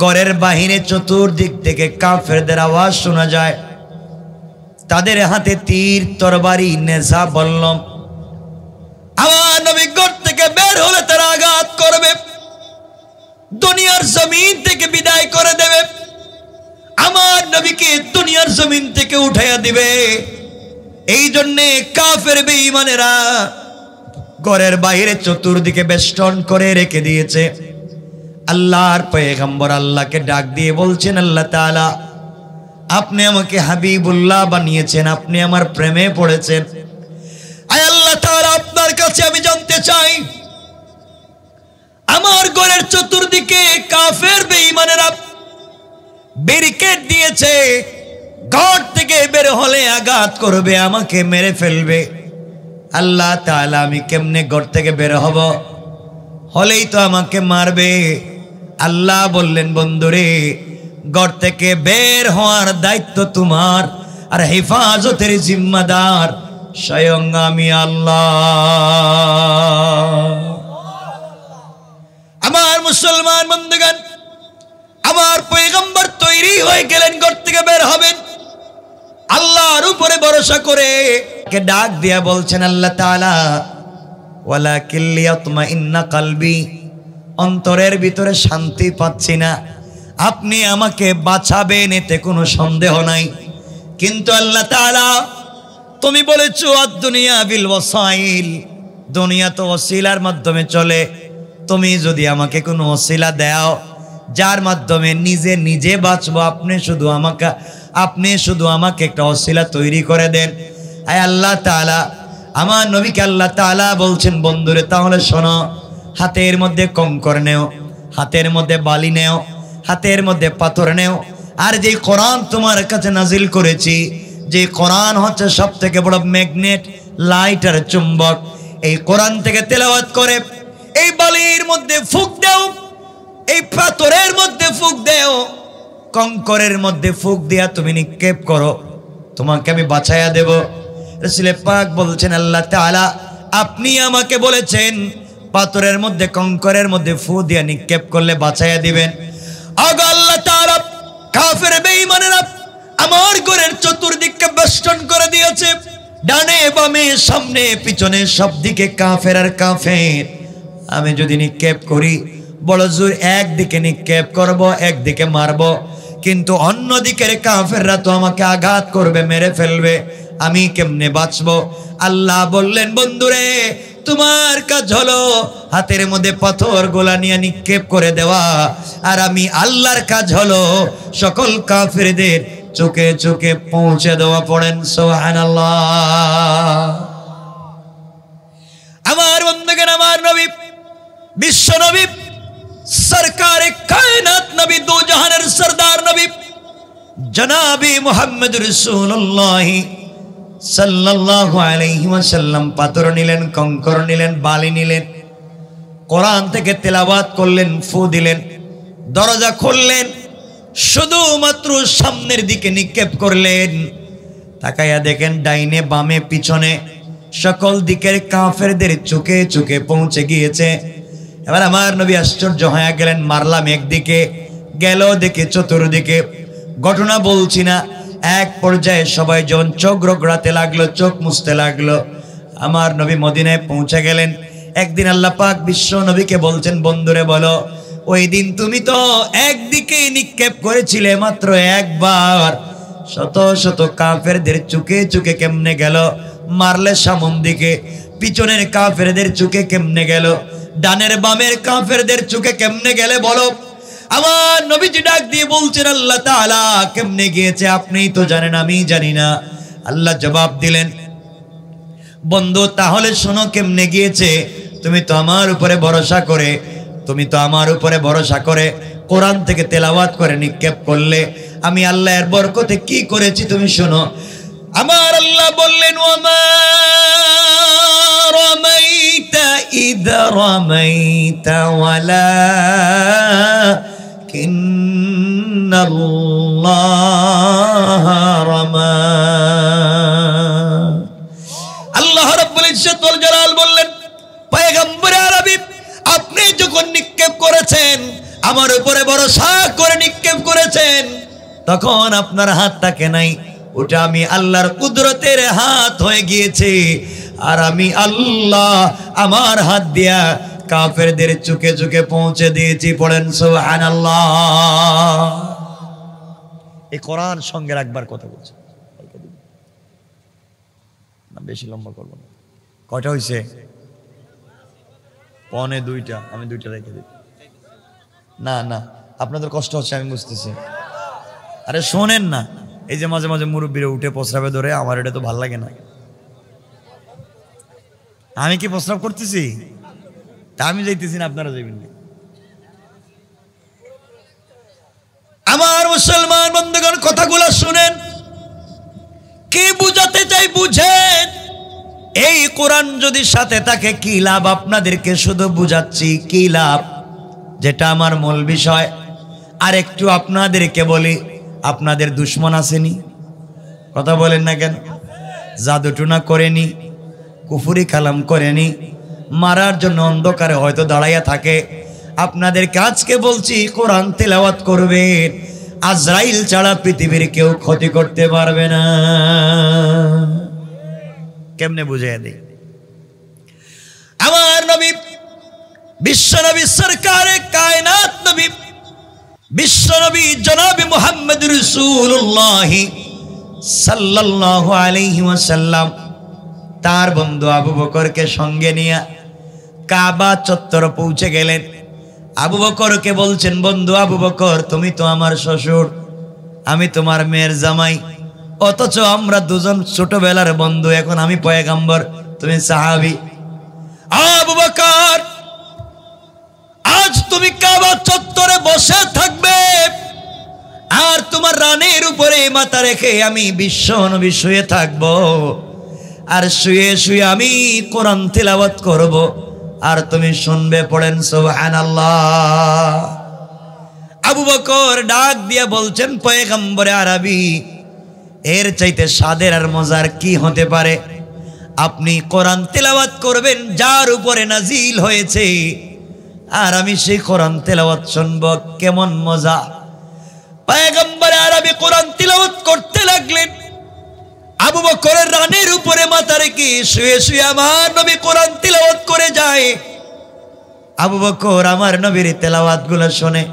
ঘরের বাহিরে চতুর্দিক থেকে কাফেরদের আওয়াজ শোনা যায়। তাদের হাতে তীর, তরবারি, নেজা, বল্লম। আমার নবী ঘর থেকে বের হলে তারা আঘাত করবে, দুনিয়ার জমিন থেকে বিদায় করে দেবে, আমার নবীকে দুনিয়ার জমিন থেকে উঠাইয়া দিবে। এই জন্যে কাফের বেঈমানেরা ঘরের বাইরে চতুর্দিকে বেষ্টন করে রেখে দিয়েছে। আল্লাহর পয়গম্বর আল্লাহকে ডাক দিয়ে বলছেন, আল্লাহ তাআলা, আপনি আমাকে হাবিবুল্লাহ বানিয়েছেন, আপনি আমার প্রেমে পড়েছেন। আয় আল্লাহ তাআলা, আপনার কাছে আমি জানতে চাই, আমার ঘরের চতুর্দিকে কাফের বেঈমানেরা ব্যারিকেড দিয়েছে, ঘর থেকে বের হলে আঘাত করবে, আমাকে মেরে ফেলবে। আল্লাহ তাআলা, আমি কেমনে ঘর থেকে বের হব? হলেই তো আমাকে মারবে। আল্লাহ বললেন, বন্ধুরে, ঘর থেকে বের হওয়ার দায়িত্ব তোমার, আর হেফাজতের জিম্মাদার স্বয়ং আমি আল্লাহ। আমার মুসলমান বন্ধুগণ, আমার পয়গম্বর তৈরি হয়ে গেলেন, ঘর থেকে বের হবেন, আল্লাহর উপরে ভরসা করে ডাক দিয়া বলছেন, আল্লাহ তাআলা, ওয়ালাকিন লিয়াতমাইন্না কলবি, অন্তরের ভিতরে শান্তি পাচ্ছি না, আপনি আমাকে বাঁচাবেন, এতে কোনো সন্দেহ নাই। কিন্তু আল্লাহ তাআলা, তুমি বলেছো আদ-দুনিয়া বিল ওয়াসাইল, দুনিয়া তো ওসিলার মাধ্যমে চলে, তুমি যদি আমাকে কোনো ওসিলা দাও যার মাধ্যমে নিজে নিজে বাঁচবো, আপনি শুধু আমাকে একটা ওসিলা তৈরি করে দেন। আয় আল্লাহ তাআলা, আমার নবীকে আল্লাহ তাআলা বলছেন, বন্ধুরে তাহলে শোনো, হাতের মধ্যে কঙ্কর নেও, হাতের মধ্যে বালি নেও, হাতের মধ্যে পাথর নেও, আর যে কোরআন তোমার কাছে নাজিল করেছি, যে কোরআন হচ্ছে সব থেকে বড় ম্যাগনেট, লাইট আর চুম্বক, এই কোরআন থেকে তেলাওয়াত করে এই বালির মধ্যে ফুঁক দাও, এই পাথরের মধ্যে ফুঁক দাও, কঙ্করের মধ্যে ফুঁক দিয়া তুমি নিক্ষেপ করো, তোমাকে আমি বাঁচাইয়া দেব। রাসূল পাক বলছেন আল্লাহ তাআলা আপনি আমাকে বলেছেন পাথরের মধ্যে কঙ্করের মধ্যে ফু দিয়া নিক্ষেপ করলে বাঁচাইয়া দিবেন। আগো আল্লাহ তাআলা কাফের বেঈমানেরা আমার ঘরের চতুর্দিককে বেষ্টন করে দিয়েছে, ডানে বামে সামনে পিছনে সব দিকে কাফের আর কাফের। আমি যদি নিক্ষেপ করি বড় জোর একদিকে নিক্ষেপ করব, একদিকে মারব, কিন্তু অন্য দিকের কাফেররা তো আমাকে আঘাত করবে, মেরে ফেলবে, আমি কেমনে বাঁচবো? আল্লাহ বললেন বন্ধুরে তোমার কাজ হলো হাতের মধ্যে পাথর গোলা নিয়ে নিক্ষেপ করে দেওয়া, আর আমি আল্লাহর কাজ হলো সকল কাফেরদের চোখে চোখে পৌঁছে দেওয়া। পড়েন সুবহানাল্লাহ। আমার বন্ধুগণ, আমার নবী বিশ্ব নবী সরকারে কায়নাত নবী, দু জাহানের সরদার নবী জনাবি মুহাম্মদ রাসূলুল্লাহ সাল্লাল্লাহু আলাইহি ওয়াসাল্লাম পাথর নিলেন, কঙ্কর নিলেন, বালি নিলেন, কোরআন থেকে তেলাওয়াত করলেন, ফু দিলেন, দরজা খুললেন, শুধুমাত্র সামনের দিকে নিক্ষেপ করলেন। তাকাইয়া দেখেন ডাইনে বামে পিছনে সকল দিকের কাফেরদের চোখে চোখে পৌঁছে গিয়েছে। এবার আমার নবী আশ্চর্য হয়ে গেলেন, মারলাম একদিকে, গেল দেখে চতুর্দিকে। ঘটনা বলছি না, এক পর্যায়ে সবাই যখন চোখ রগড়াতে লাগলো, চোখ মুছতে লাগলো, আমার নবী মদিনায় পৌঁছে গেলেন। একদিন আল্লাহ পাক বিশ্ব নবীকে বলছেন বন্ধুরে বলো ওই দিন তুমি তো একদিকে নিক্ষেপ করেছিলে মাত্র একবার, শত শত কাফেরদের চোখে চোখে কেমনে গেল? মারলে সামন দিকে, পিছনের কাফেরদের চোখে কেমনে গেল? ডানের বামের কাফেরদের চোখে কেমনে গেলে বলো? আমার নবীজি ডাক দিয়ে বলছেন আল্লাহ তাআলা কেমনে গিয়েছে আপনিই তো জানেন, আমি জানি না। আল্লাহ জবাব দিলেন বন্ধু তাহলে শোনো কেমনে গিয়েছে। তুমি তো আমার উপরে ভরসা করে, তুমি তো আমার উপরে ভরসা করে কোরআন থেকে তেলাওয়াত করে নিক্ষেপ করলে, আমি আল্লাহর বরকতে কি করেছি তুমি শোনো। আমার আল্লাহ বললেন ওয়ামা রামাইতা ইদ রামাইতা ওয়ালাকিন্নাল্লাহ রামা। আল্লাহ রাব্বুল ইজ্জত ওয়াল জালাল বললেন পয়গম্বর আরবী আপনি যখন নিক্ষেপ করেছেন, আমার উপরে ভরসা করে নিক্ষেপ করেছেন, তখন আপনার হাত থাকে নাই, ওটা আমি আল্লাহর কুদরতের হাত হয়ে গিয়েছে। আর আমি আল্লাহ আমার হাত দিয়া কাফেরদের চোখে চোখে পৌঁছে দিয়েছি। পড়েন সুবহানাল্লাহ। এই কোরআন সঙ্গে রাখবার কথা বলছে, বেশি লম্বা করবো না। কয়টা হয়েছে? পনে দুইটা, আমি দুইটা রেখে দিই। না না আপনাদের কষ্ট হচ্ছে আমি বুঝতেছি। আরে শোনেন না, এই যে মাঝে মাঝে মুরব্বীরা উঠে প্রস্রাবে ধরে, আমার এটা তো ভাল লাগে না। আমি কি প্রস্রাব করতেছি? তা আমি যাইতেছি না, আপনারা যাইবেন না। আমার মুসলমান বন্ধুগণ কথাগুলো শুনেন, কি বুঝাতে চাই বুঝেন। এই কোরআন যদি সাথে থাকে কি লাভ? আপনাদেরকে শুধু বুঝাচ্ছি কি লাভ, যেটা আমার মূল বিষয়। আর একটু আপনাদেরকে বলি, আপনাদের দুশ্মন আসেনি? কথা বলেন না কেন? জাদুটুনা করেনি, কুফরি কালাম করেনি, মারার জন্য অন্ধকারে হয়তো দাঁড়াইয়া থাকে। আপনাদেরকে আজকে বলছি কোরআন তেলাওয়াত করবেন, আজরাইল ছাড়া পৃথিবীর কেউ ক্ষতি করতে পারবে না। কেমনে বুঝাইয়া দেই? আমার নবী বিশ্ব নবী সরকারে কায়নাত নবী বিশ্ব নবী জনাবে মুহাম্মদ রাসূলুল্লাহ সাল্লাল্লাহু আলাইহি ওয়াসাল্লাম তার বন্ধু আবু বকরকে সঙ্গে নিয়ে কাবা চত্বর পৌঁছে গেলেন। আবু বকরকে বলছেন বন্ধু আবু বকর তুমি তো আমার শ্বশুর, আমি তোমার মেয়ের জামাই, অথচ আমরা দুজন ছোটবেলার বন্ধু, এখন আমি পয়গম্বর, তুমি সাহাবী। আবু বকর আজ তুমি কাবা চত্বরে বসে থাকবে, আর তোমার রানের উপরে মাথা রেখে আমি বিশ্ব নবী শুয়ে থাকবো, আর শুয়ে শুয়ে আমি কোরআন তিলাওয়াত করব, আর তুমি শুনবে। পড়েন সুবহানাল্লাহ। আবু বকর ডাক দিয়ে বলছেন, পয়গম্বরে আরবি, এর চাইতে স্বাদের আর মজার কি হতে পারে? আপনি কোরআন তেলাওয়াত করবেন যার উপরে নাজিল হয়েছে, আর আমি সেই কোরআন তেলাওয়াত শুনব, কেমন মজা। পয়গম্বরে আরবি কোরআন তেলাওয়াত করতে লাগলেন। আবু বকরের রানের উপরে মাথা রেখে শুয়ে শুয়ে আমার নবী কোরআন তেলাওয়াত করে যায়। আবু বকর আমার নবীর তেলাওয়াত গুলো শোনে,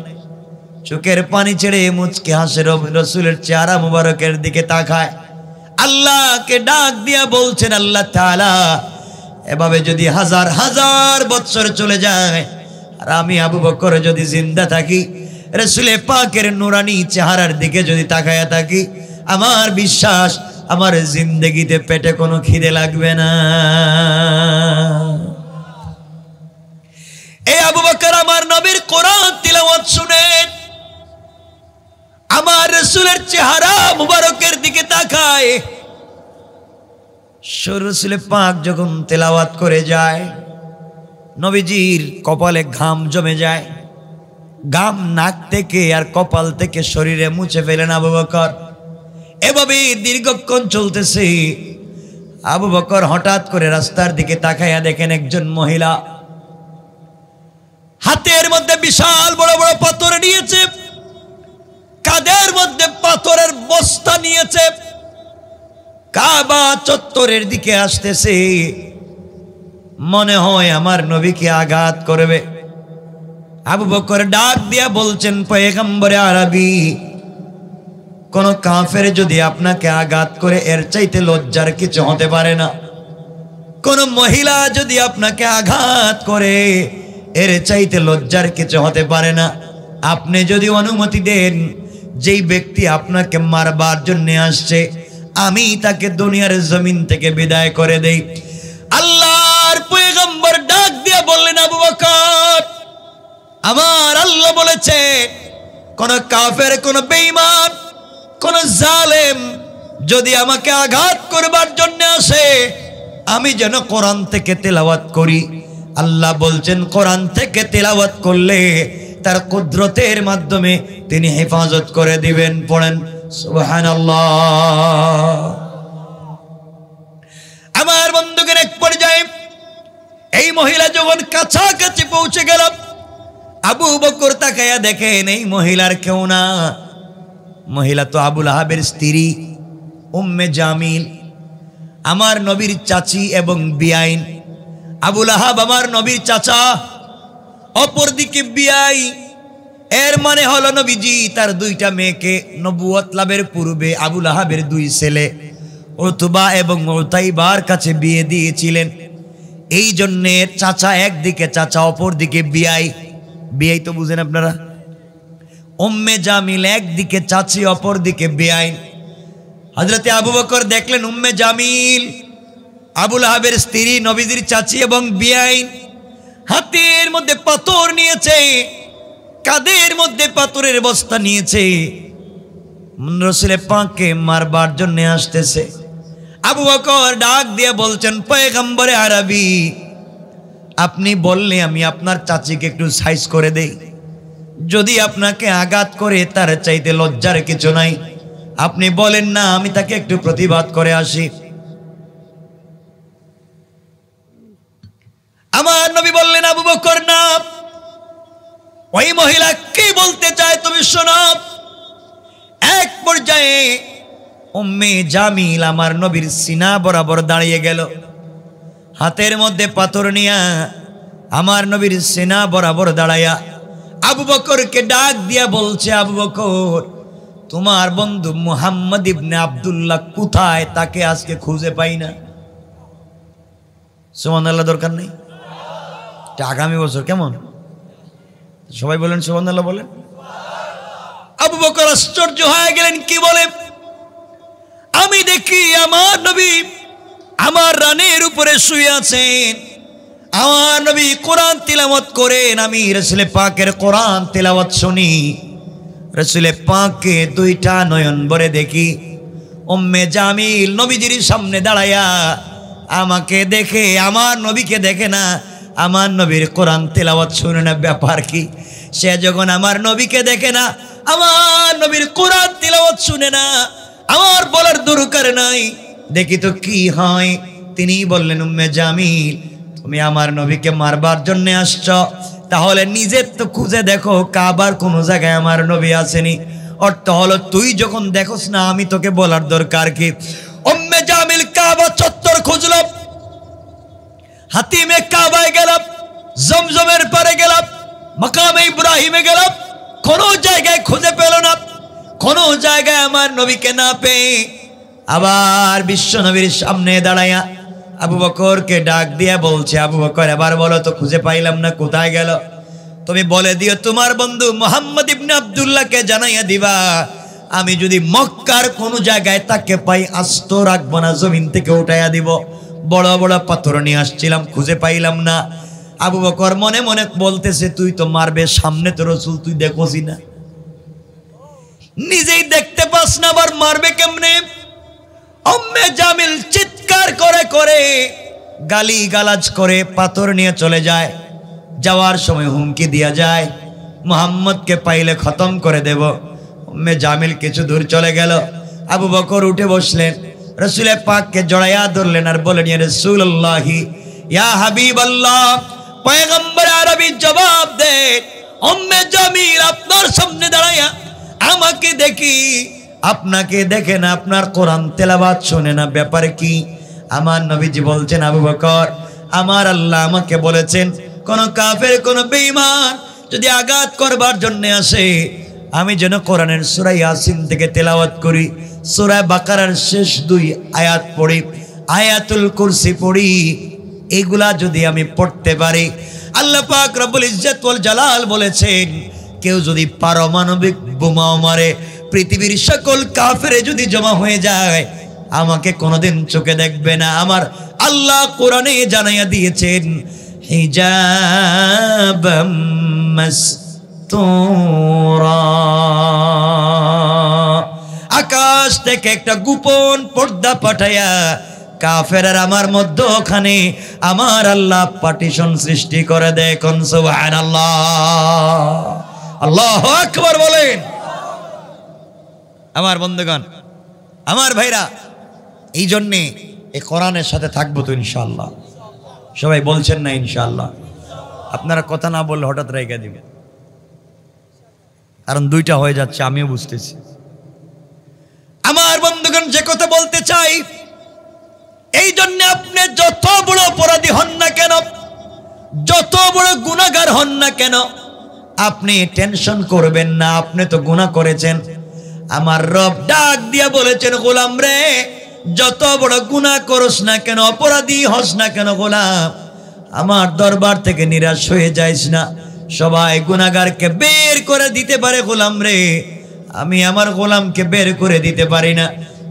চোখের পানি ছেড়ে মুচকে হাসে, রসুলের চেহারা মুবারকের দিকে তাকায়, আল্লাহকে ডাক দিয়া বলছেন, আল্লাহ তাআলা, এভাবে যদি হাজার হাজার বছর চলে যায় আর আমি আবু বকর যদি জিন্দা থাকি, রসুলে পাকের নুরানি চেহারার দিকে যদি তাকায়া থাকি, আমার বিশ্বাস আমার জিন্দেগিতে পেটে কোনো খিদে লাগবে না। এই আবু বকর আমার নবীর কোরআন তিলাওয়াত শুনেন, আমার রসুলের চেহারা মুবারকের দিকে তাকায়। রসুলে পাক যখন তেলাওয়াত করে যায়, নবীজির কপালে ঘাম জমে যায়, ঘাম নাক থেকে আর কপাল থেকে শরীরে মুছে ফেলেন আবু বকর। এভাবে দীর্ঘক্ষণ চলতেছে। আবু বকর হঠাৎ করে রাস্তার দিকে তাকাইয়া দেখেন একজন মহিলা হাতের মধ্যে বিশাল বড় বড় পাথর নিয়েছে, কাঁধের মধ্যে পাথরের বস্তা নিয়েছে, কাবা চত্বরের দিকে আসতেছে। মনে হয় আমার নবীকে আঘাত করবে। আবু বকর ডাক দিয়া বলছেন, পয়গম্বরে আরবি, কোন কাফের যদি আপনাকে আঘাত করে এর চাইতে লজ্জার কিছু হতে পারে না। কোন মহিলা যদি আপনাকে আঘাত করে এর চাইতে লজ্জার কিছু হতে পারে না। আপনি যদি অনুমতি দেন, যেই ব্যক্তি আপনাকে মারবার জন্য আসছে, আমি তাকে দুনিয়ার জমিন থেকে বিদায় করে দেই। আল্লাহর পয়গম্বর ডাক দিয়ে বললেন, আবু বকর, আমার আল্লাহ বলেছে, কোন কাফের, কোন বেঈমান, কোন জালেম যদি আমাকে আঘাত করবার জন্য আসে, আমি যেন কোরআন থেকে তেলাওয়াত করি। আল্লাহ বলছেন, কোরআন থেকে তেলাওয়াত করলে তার কুদরতের মাধ্যমে তিনি হেফাজত করে দিবেন। পড়েন সুবহানাল্লাহ। আমার বন্ধুগণ, এক পর্যায়ে এই মহিলা যখন কাছাকাছি পৌঁছে গেল, আবু বকর তাকায়া দেখেন এই মহিলার কেউ না। মহিলা তো আবুল আহাবের স্ত্রী উম্মে জামিল, আমার নবীর চাচি এবং বিআইন। আবুল আহাব আমার নবীর চাচা, অপরদিকে বিআই। এর মানে হলো নবীজি তার দুইটা মেয়েকে নবুয়ত লাভের পূর্বে আবুল আহাবের দুই ছেলে উতবা এবং উতাইবার কাছে বিয়ে দিয়েছিলেন। এই জন্যে চাচা একদিকে চাচা, অপরদিকে বিআই। বিআই তো বুঝেন আপনারা। উম্মে জামিল একদিকে চাচি, অপরদিকে বেআইন। হযরতে আবু বকর দেখলেন উম্মে জামিল আবুল আহাবের স্ত্রী, নবীজির চাচি এবং বেআইন, হাতের মধ্যে পাথর নিয়েছে, কাঁধের মধ্যে পাথরের বস্তা নিয়েছে, রাসূল পাককে মারবার জন্য আসতেছে। আবু বকর ডাক দিয়ে বলছেন, পয়গম্বরে আরবি, আপনি বললে আমি আপনার চাচিকে একটু সাইজ করে দেই। যদি আপনাকে আঘাত করে তার চাইতে লজ্জার কিছু নাই। আপনি বলেন না, আমি তাকে একটু প্রতিবাদ করে আসি। আমার নবী বললেন, আবু বকর না, ওই মহিলা কি বলতে চায় তুমি শোনো। এক পর্যায়ে উম্মে জামিল আমার নবীর সিনা বরাবর দাঁড়িয়ে গেল, হাতের মধ্যে পাথর নিয়া আমার নবীর সিনা বরাবর দাঁড়াইয়া আবু বকরকে ডাক দিয়া বলছে, আবু বকর, তোমার বন্ধু মুহাম্মদ ইবনে আব্দুল্লাহ কোথায়? তাকে আজকে খুঁজে পাই না। সুবহানাল্লাহ দরকার নেই, আগামী বছর কেমন সবাই বলেন সুবহানাল্লাহ বলেন। আবু বকর আশ্চর্য হয়ে গেলেন, কি বলে? আমি দেখি আমার নবী আমার রানের উপরে শুয়ে আছেন, আমার নবী কোরআন তিলাওয়াত করেন, আমি রাসূল পাকের কোরআন তিলাওয়াত শুনি। রসুলের পাকে দুইটা নয়ন ভরে দেখি উম্মে জামিল নবীজির সামনে দাঁড়ায়া আমাকে দেখে, আমার নবীকে দেখে না, আমার নবীর কোরআন তেলাওয়াত শুনে না। ব্যাপার কি? সে যখন আমার নবীকে দেখে না, আমার নবীর কোরআন তেলাওয়াত শুনে না, আমার বলার দরকার নাই, দেখি তো কি হয়। তিনি বললেন, উম্মে জামিল তুমি আমার নবীকে মারবার জন্য আসছ, তাহলে নিজের তো খুঁজে দেখো কাবার কোন জায়গায় আমার নবী আসেনি। অর্থ হলো তুই যখন দেখোস না আমি তোকে বলার দরকার কি? উম্মে জামিল কাবা চত্বর খুঁজল, হাতিমে কাবায় গেলাম, জমজমের পারে গেলাম, মাকামে ইব্রাহিমে গেলাম, কোন জায়গায় খুঁজে পেল না। কোন জায়গায় আমার নবীকে না পেয়ে আবার বিশ্ব নবীর সামনে দাঁড়াইয়া আবু বকরকে ডাক দিয়া বলছে, আবু বকর এবার বলো তো, খুঁজে পাইলাম না, কোথায় গেল? তুমি বলে দিও তোমার বন্ধু মুহাম্মদ ইবনে আব্দুল্লাহকে জানাইয়া দিবা, আমি যদি মক্কার কোন জায়গায় তাকে পাই আস্ত রাখবো না, জমিন থেকে উঠাইয়া দিব। বড় বড় পাথর নিয়ে আসছিলাম, খুঁজে পাইলাম না। আবু বকর মনে মনে বলতেছে, তুই তো মারবে, সামনে তো রাসূল, তুই দেখোসি না, নিজেই দেখতে পাস না, আবার মারবে কেমনে? উম্মে জামিল চিৎকার করে করে গালি গালাজ করে পাথর নিয়ে চলে যায়। যাওয়ার সময় হুমকি দিয়া যায়, মুহাম্মদকে পাইলে খতম করে দেব। উম্মে জামিল কিছু দূর চলে গেল, আবু বকর উঠে বসলেন, রাসূলের পাককে জড়াইয়া ধরলেন আর বললেন, ইয়া রাসূলুল্লাহি, ইয়া হাবিবাল্লাহ, পয়গম্বর আরবি জবাব দে, উম্মে জামিল আপনার সামনে দাঁড়াইয়া আমাকে দেখি, আপনাকে দেখে না, আপনার কোরআন তেলাওয়াত শুনে না, ব্যাপারে কি? আমার নবীজি বলছেন, আবু বকর আমার আল্লাহ আমাকে বলেছেন, কোন কাফের কোন বেঈমান যদি আঘাত করবার জন্য আসে, আমি যেন কোরআনের সূরা ইয়াসিন থেকে তেলাওয়াত করি, সূরা বাকারার শেষ 2 আয়াত পড়ি, আয়াতুল কুরসি পড়ি, এগুলা যদি আমি পড়তে পারি, আল্লাহ পাক রব্বুল ইজ্জত ওয়াল জালাল বলেছেন, কেউ যদি পারমাণবিক বোমাও মারে, পৃথিবীর সকল কাফেরে যদি জমা হয়ে যায়, আমাকে কোনোদিন চোখে দেখবে না। আমার আল্লাহ কোরআনে জানাইয়া দিয়েছেন, হিজাবাম মাসতুরা, আকাশ থেকে একটা গোপন পর্দা পাঠাইয়া কাফের আমার মধ্যখানে আমার আল্লাহ পার্টিশন সৃষ্টি করে দেয়। কোন সুবহানাল্লাহ, আল্লাহু আকবার বলেন। আমার বন্ধুগণ, আমার ভাইরা, এই জন্যে এই কোরআনের সাথে থাকবো তো ইনশাআল্লাহ। সবাই বলছেন না ইনশাআল্লাহ? আপনারা কথা না বললে হঠাৎ রেগে দিবেন, কারণ 2টা হয়ে যাচ্ছে, আমিও বুঝতেছি। আমার বন্ধুগণ, যে কথা বলতে চাই, এই জন্য আপনি যত বড় অপরাধী হন না কেন, যত বড় গুনাহগার হন না কেন, আপনি টেনশন করবেন না। আপনি তো গুনাহ করেছেন, আমার রব ডাক দিয়া বলেছেন, গোলাম রে, যত বড় গুনাহ করস না কেন, অপরাধী হস না কেন গোলাম, আমার দরবার থেকে নিরাশ হয়ে যাইস না। সবাই গুনাহগারকে বের করে দিতে পারে গোলাম রে, আমি আমার গোলামকে বের করে দিতে পারি না।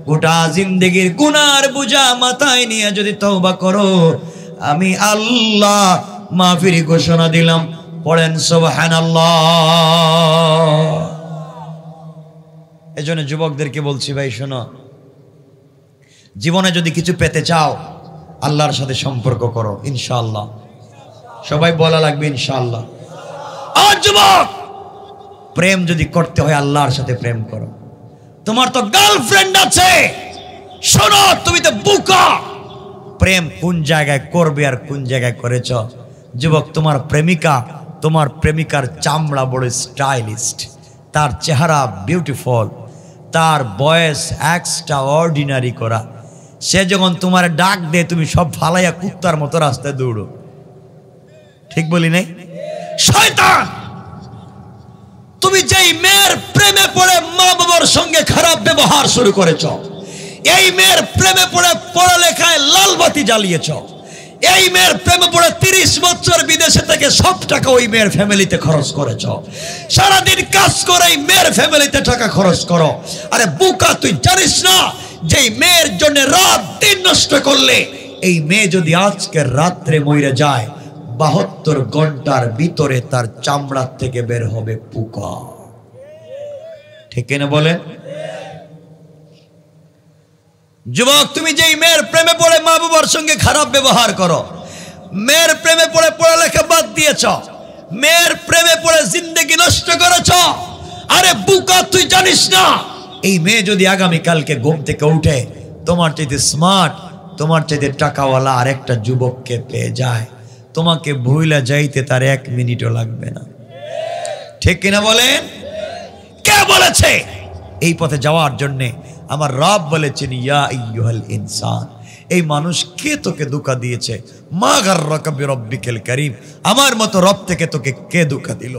গোটা জিন্দেগির গুনার বোঝা মাথায় নিয়ে যদি তওবা করো, আমি আল্লাহ মাফিরি ঘোষণা দিলাম। পড়েন সুবহানাল্লাহ। এজন্য যুবকদেরকে বলছি, ভাই শোনো, জীবনে যদি কিছু পেতে চাও, আল্লাহর সাথে সম্পর্ক করো ইনশাআল্লাহ। সবাই বলা লাগবে ইনশাআল্লাহ। আর যুবক, প্রেম যদি করতে হয় আল্লাহর সাথে প্রেম করো। তোমার তো গার্লফ্রেন্ড আছে, শোনো, তুমি তো বোকা। প্রেম কোন জায়গায় করবে আর কোন জায়গায় করেছ? যুবক, তোমার প্রেমিকা, তোমার প্রেমিকার চামড়া বড় স্টাইলিস্ট, তার চেহারা বিউটিফুল, তার বয়স এক্সট্রা অর্ডিনারি করা। সে যখন তোমার ডাক দে, তুমি সব ফালাইয়া কুত্তার মতো রাস্তায় দৌড়ো। ঠিক বলি নাই? শয়তান, তুমি যেই মেয়ের প্রেমে পড়ে মা বাবার সঙ্গে খারাপ ব্যবহার শুরু করেছ, এই মেয়ের প্রেমে পড়ে পড়ালেখায় লাল বাতি জ্বালিয়েছ, এই মেয়ের প্রেমে পড়ে 30 বছর বিদেশে থেকে সব টাকা ওই মেয়ের ফ্যামিলিতে খরচ করেছ, সারাদিন কাজ করে এই মেয়ের ফ্যামিলিতে টাকা খরচ করো। আরে বোকা, তুই জানিস না যে মেয়ের জন্য রাত দিন নষ্ট করলে, এই মেয়ে যদি আজকে রাত্রে মরে যায়, 72 ঘন্টার ভিতরে তার চামড়া থেকে বের হবে পোকা। ঠিক কিনা বলেন? যুবক, তুমি যেই মেয়ের প্রেমে পড়ে মা বাবার সঙ্গে খারাপ ব্যবহার করো, মেয়ের প্রেমে পড়ে পড়ালেখা বাদ দিয়েছ, মেয়ের প্রেমে পড়ে জিন্দেগি নষ্ট করেছ, আরে বুকা তুই জানিস না এই মেয়ে যদি আগামী কালকে ঘুম থেকে উঠে তোমার চাইতে স্মার্ট, তোমার চাইতে টাকাওয়ালা আরেকটা যুবককে পেয়ে যায়, তোমাকে ভুইলা যাইতে তার 1 মিনিটও লাগবে না। ঠিক কিনা বলেন? কে বলেছে এই পথে যাওয়ার জন্য? আমার রব বলেছেন, ইয়া আইয়ুহাল ইনসান, এই মানুষ কে তোকে ধোঁকা দিয়েছে? মা গাররাকা বিরব্বিকাল কারীম, আমার মতো রব থেকে তোকে কে ধোঁকা দিল?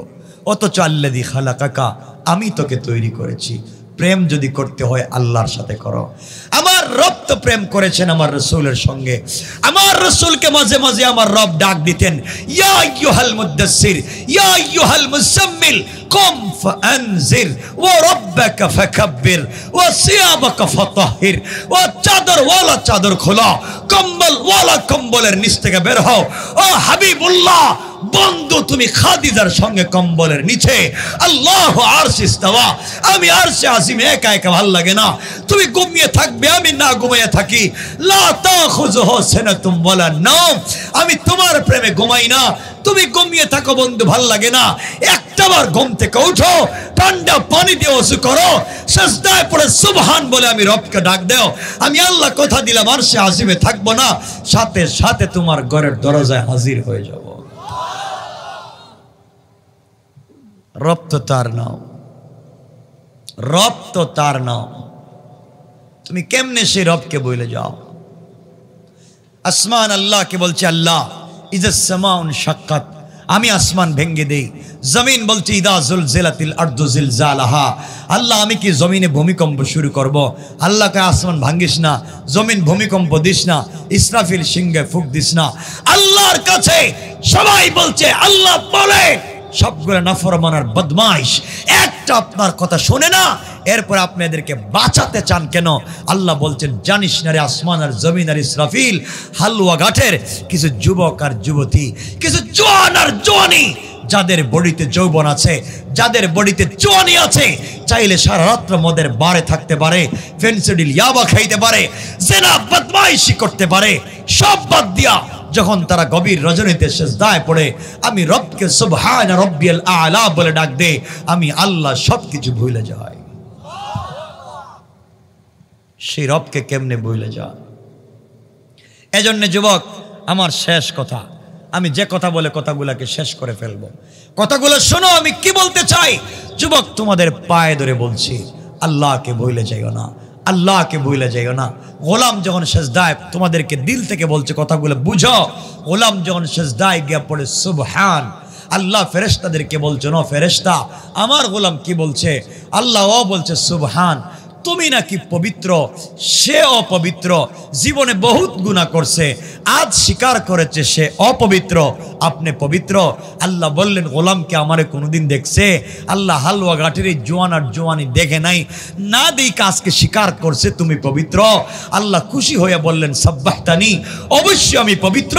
অথচ আল্লাযী খালাকাকা, আমি তোকে তৈরি করেছি। প্রেম যদি করতে হয় আল্লাহর সাথে করো। আমার রব তো প্রেম করেছেন আমার রাসূলের সঙ্গে। আমার রাসূলকে মাঝে মাঝে আমার রব ডাক দিতেন, ইয়া আইয়ুহাল মুদ্দাসসির, ইয়া আইয়ুহাল মুসাম্মিল, কুম ফাআনজির, ওয়া রাব্বাকা ফাকাব্বির, ওয়া সিয়াবাকা ফাতাহহির। ও চাদর ওয়ালা চাদর খোলো, কম্বল ওয়ালা কম্বলের নিচ থেকে বের হও। ও হাবিবুল্লাহ, বন্ধু তুমি খাদিজার সঙ্গে কম্বলের নিচে। আল্লাহ আরশে ইস্তাওয়া, আমি আরশে আজিমে একা একা ভালো লাগে না। তুমি ঘুমিয়ে থাকবে, আমি না ঘুমিয়ে থাকি। লা তাখুযুহু সিনাতুম ওয়ালা নাওম, আমি তোমার প্রেমে ঘুমাই না, তুমি ঘুমিয়ে থাকো বন্ধু, ভাল লাগে না। একটাবার ঘুম থেকে উঠো, ঠান্ডা পানি দিয়ে ওযু করো, সিজদায় পড়ে সুবহান বলে আমি রবকে ডাক দাও। আমি আল্লাহ কথা দিলাম আরশে আজিমে থাকবো না, সাথে সাথে তোমার ঘরের দরজায় হাজির হয়ে যাব। রব তো তার নাম, রব তো তার নাম। তুমি কেমনে সেই রবকে বলে যাও? আসমান আল্লাহকে বলছে, আল্লাহ ইযা সামাউন শাক্কাত, আমি আসমান ভেঙে দেই। জমিন বলছে, ইদা জুলজিলাতিল আরদু জিলজালাহা, আল্লাহ আমি কি জমিনে ভূমিকম্প শুরু করব? আল্লাহকে আসমান ভাঙ্গিস না, জমিন ভূমিকম্প দিস না, ইসরাফিল সিংহে ফুক দিস না। আল্লাহর কাছে সবাই বলছে আল্লাহ বলে, সবগুলো নাফরমানার বদমাইশ, একটা আপনার কথা শোনে না। এরপর আপনি এদেরকে বাঁচাতে চান কেন? আল্লাহ বলছেন, জানিস না রে আসমান আর জমিন আর ইসরাফিল, হালুয়া ঘাটের কিছু যুবক আর যুবতী, কিছু জোয়ান আর জোয়ানি, যাদের বডিতে যৌবন আছে, যাদের বডিতে জোয়ানি আছে, চাইলে সারা রাত্র মদের বারে থাকতে পারে, ফেন্সিডিল ইয়াবা খাইতে পারে, জেনা বদমাইশি করতে পারে, সব বাদ দিয়া যখন তারা গভীর রজনীতে সিজদায় পড়ে আমি রবকে সুবহান রাব্বিয়াল আলা বলে ডাক দে, আমি আল্লাহ সবকিছু ভুলে যাই। সেই রবকে কেমনে ভুলে যায়? এজন্য যুবক, আমার শেষ কথা, আমি যে কথা বলে কথাগুলোকে শেষ করে ফেলবো, কথাগুলো শোনো আমি কি বলতে চাই। যুবক, তোমাদের পায়ে ধরে বলছি, আল্লাহকে ভুলে যাইও না, আল্লাহকে ভুলে যাইও না। গোলাম যখন সিজদায়, তোমাদেরকে দিল থেকে বলছে কথাগুলো বুঝো, গোলাম যখন সিজদায় গিয়ে পড়ে সুবহান, আল্লাহ ফেরেশতাদেরকে বলছে, নো ফেরেশতা, আমার গোলাম কি বলছে? আল্লাহ ও বলছে সুবহান, তুমি নাকি পবিত্র, সে অপবিত্র, জীবনে বহুত গুনাহ করছে, আজ স্বীকার করেছে সে অপবিত্র, আপনি পবিত্র। আল্লাহ বললেন, গোলামকে আমারে কোনোদিন দেখছে? আল্লাহ হালুয়া ঘাটের এই জোয়ান আর জোয়ানি দেখে নাই, না দেখে আজকে স্বীকার করছে তুমি পবিত্র। আল্লাহ খুশি হয়ে বললেন, সাব্বাহতানি, অবশ্যই আমি পবিত্র।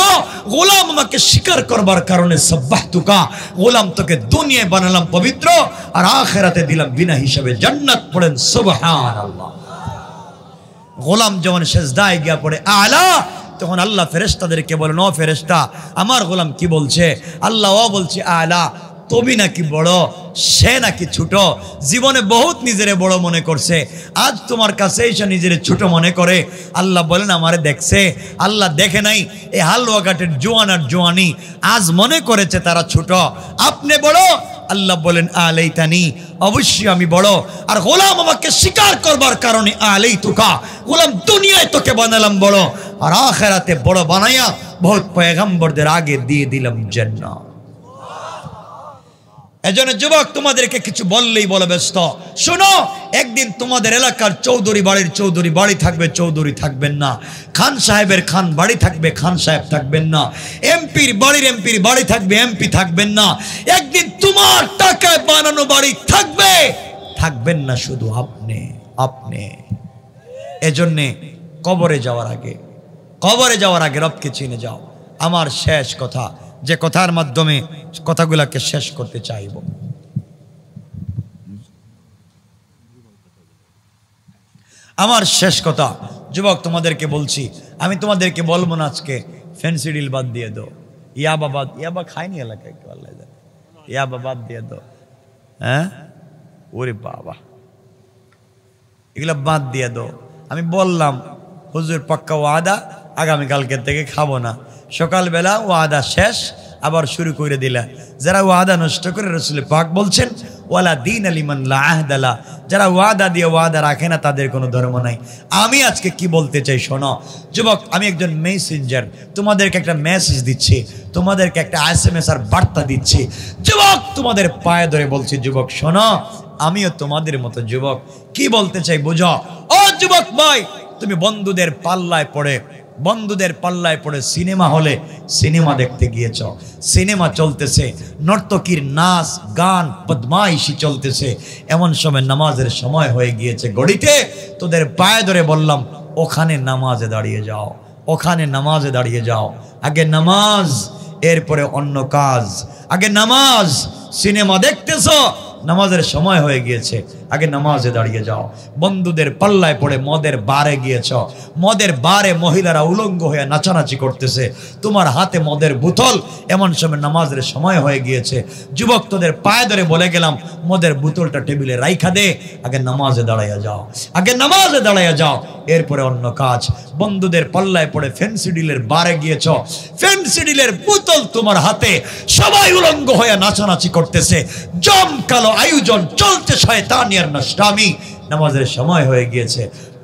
গোলাম আমাকে স্বীকার করবার কারণে সাব্বাহতুকা, গোলাম তোকে দুনিয়ায় বানালাম পবিত্র, আর আখিরাতে দিলাম বিনা হিসাবে জান্নাত। পড়েন সুবহানাল্লাহ। গোলাম যখন সিজদায় গিয়া পড়ে আলা, তখন আল্লাহ ফেরেশতাদেরকে বলেন, ও ফেরেশতা, আমার গোলাম কি বলছে? আল্লাহ ও বলছে আলা, তুমি নাকি বড়, সে নাকি ছোট, জীবনে বহুত নিজেরে বড় মনে করছে, আজ তোমার কাছে এসে নিজেরে ছোট মনে করে। আল্লাহ বলেন, আমারে দেখছে? আল্লাহ দেখে নাই। এই হালুয়া ঘাটের জোয়ান আর জোয়ানি আজ মনে করেছে তারা ছোট, আপনি বড়। আল্লাহ বলেন, আলাইতানি, অবশ্যই আমি বড়। আর গোলাম আমাকে স্বীকার করবার কারণে আলাইতুকা, গোলাম দুনিয়ায় তোকে বানালাম বড়, আর আখিরাতে বড় বানাইয়া বহুত পয়গম্বরদের আগে দিয়ে দিলাম জান্নাত। এজন্য যুবক, তোমাদেরকে কিছু বললেই বলে ব্যস্ত। শোনো, একদিন তোমাদের এলাকার চৌধুরী বাড়ির চৌধুরী বাড়ি থাকবে, চৌধুরী থাকবেন না। খান সাহেবের খান বাড়ি থাকবে, খান সাহেব থাকবেন না। এমপির বাড়ির এমপির বাড়ি থাকবে, এমপি থাকবেন না। একদিন তোমার টাকায় বানানো বাড়ি থাকবে, থাকবেন না শুধু আপনি আপনি। এজন্যে কবরে যাওয়ার আগে রবকে চিনে যাও। আমার শেষ কথা, যে কথার মাধ্যমে কথাগুলাকে শেষ করতে চাইব, আমার শেষ কথা যুবক, তোমাদেরকে বলছি, আমি তোমাদেরকে বলবো না আজকে ফ্যান্সি ডিল বাদ দিয়ে দো, ইয়াবা খায়নি এলাকায়, একটু আল্লাহ জানে, ইয়াবা বাদ দিয়ে দো। হ্যাঁ, ওরে বাবা, এগুলো বাদ দিয়ে দো। আমি বললাম হুজুর পাক্কা ওয়াদা, আগামীকালকের থেকে খাবো না। সকালবেলা ওয়াদা শেষ, আবার শুরু করে দিলা। যারা ওয়াদা নষ্ট করে, রাসূল পাক বলছেন ওয়ালা দীন লিমান লা আহদালা, যারা ওয়াদা দিয়ে ওয়াদা রাখে না তাদের কোনো ধর্ম নাই। আমি আজকে কি বলতে চাই শোনো যুবক, আমি একজন মেসেঞ্জার, তোমাদেরকে একটা মেসেজ দিচ্ছি, তোমাদেরকে একটা SMS আর বার্তা দিচ্ছি। যুবক, তোমাদের পায়ে ধরে বলছি যুবক শোনো, আমিও তোমাদের মতো যুবক। কি বলতে চাই বুঝো। ও যুবক ভাই, তুমি বন্ধুদের পাল্লায় পড়ে সিনেমা হলে সিনেমা দেখতে গিয়েছ, সিনেমা চলতেছে, নর্তকীর নাচ গান বদমাইশি চলতেছে, এমন সময় নামাজের সময় হয়ে গিয়েছে ঘড়িতে, তোদের পায়ে ধরে বললাম ওখানে নামাজে দাঁড়িয়ে যাও, ওখানে নামাজে দাঁড়িয়ে যাও। আগে নামাজ, এরপরে অন্য কাজ। আগে নামাজ, সিনেমা দেখতেছ, নামাজের সময় হয়ে গিয়েছে, আগে নামাজে দাঁড়িয়ে যাও। বন্ধুদের পাল্লায় পড়ে মদের বারে গিয়েছ, মদের বারে মহিলারা উলঙ্গ হয়ে নাচানাচি করতেছে, তোমার হাতে মদের বোতল, এমন সময় নামাজের সময় হয়ে গিয়েছে। যুবক, তোদের পায়ে ধরে বলে গেলাম মদের বোতলটা টেবিলে রাইখা দে, আগে নামাজে দাঁড়াইয়া যাও, আগে নামাজে দাঁড়াইয়া যাও, এরপরে অন্য কাজ। বন্ধুদের পাল্লায় পড়ে ফ্যান্সি ডিলের বারে গিয়েছ, ফ্যান্সি ডিলের বোতল তোমার হাতে, সবাই উলঙ্গ হয়ে নাচানাচি করতেছে, জমকালো আয়োজন চলছে, শয়তানিয়ার নষ্টামি। নামাজের সময় হয়ে গিয়েছে,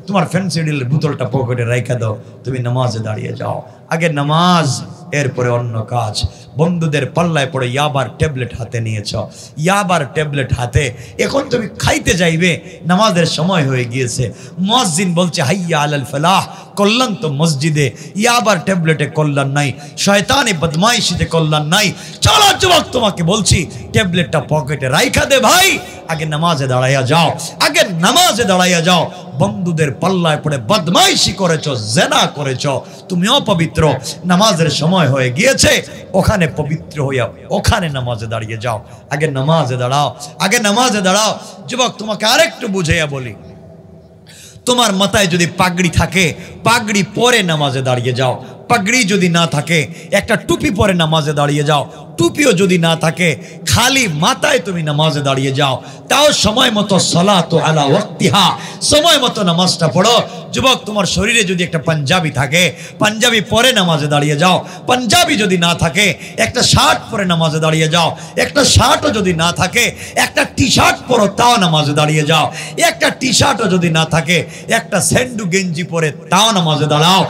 তোমার ফ্যান্সি ডিলের বোতলটা পকেটে রাইখা দাও, তুমি নামাজে দাঁড়িয়ে যাও। আগে নামাজ, এরপরে অন্য কাজ। বন্ধুদের পাল্লায় পড়ে ইয়াবার ট্যাবলেট হাতে নিয়েছ, ইয়াবার ট্যাবলেট হাতে, এখন তুমি খাইতে যাইবে, নামাজের সময় হয়ে গিয়েছে, মুয়াজ্জিন বলছে হাইয়া আলাল ফালাহ, কল্যাণ তো মসজিদে, ইয়াবার ট্যাবলেটে কল্যাণ নাই, শয়তানি বদমাইশিতে কল্যাণ নাই। চলো যুবক, তোমাকে বলছি ট্যাবলেটটা পকেটে রাইখা দে ভাই, আগে নামাজে দাঁড়াইয়া যাও, আগে নামাজে দাঁড়াইয়া যাও। বন্ধুদের পাল্লায় পড়ে বদমাইশি করেছ, জেনা করেছ, তুমি অপবিত্র, নামাজের সময় হয়ে গিয়েছে, ওখানে পবিত্র হইয়া ওখানে নামাজে দাঁড়িয়ে যাও, আগে নামাজে দাঁড়াও, আগে নামাজে দাঁড়াও। যুবক, তোমাকে আরেকটু বুঝাইয়া বলি, তোমার মাথায় যদি পাগড়ি থাকে, পাগড়ি পরে নামাজে দাঁড়িয়ে যাও। পাগড়ি যদি না থাকে, একটা টুপি পরে নামাজে দাঁড়িয়ে যাও। টুপিও যদি না থাকে, খালি মাথায় তুমি নামাজে দাঁড়িয়ে যাও, তাও সময় মতো সালাতু আলা ওয়াক্তিহা, সময় মতো নামাজটা পড়ো। যুবক, তোমার শরীরে যদি একটা পাঞ্জাবি থাকে, পাঞ্জাবি পরে নামাজে দাঁড়িয়ে যাও। পাঞ্জাবি যদি না থাকে, একটা শার্ট পরে নামাজে দাঁড়িয়ে যাও। একটা শার্টও যদি না থাকে, একটা টি শার্ট পরো, তাও নামাজে দাঁড়িয়ে যাও। একটা টি শার্টও যদি না থাকে, একটা স্যান্ডু গেঞ্জি পরে তাও নামাজে দাঁড়াও।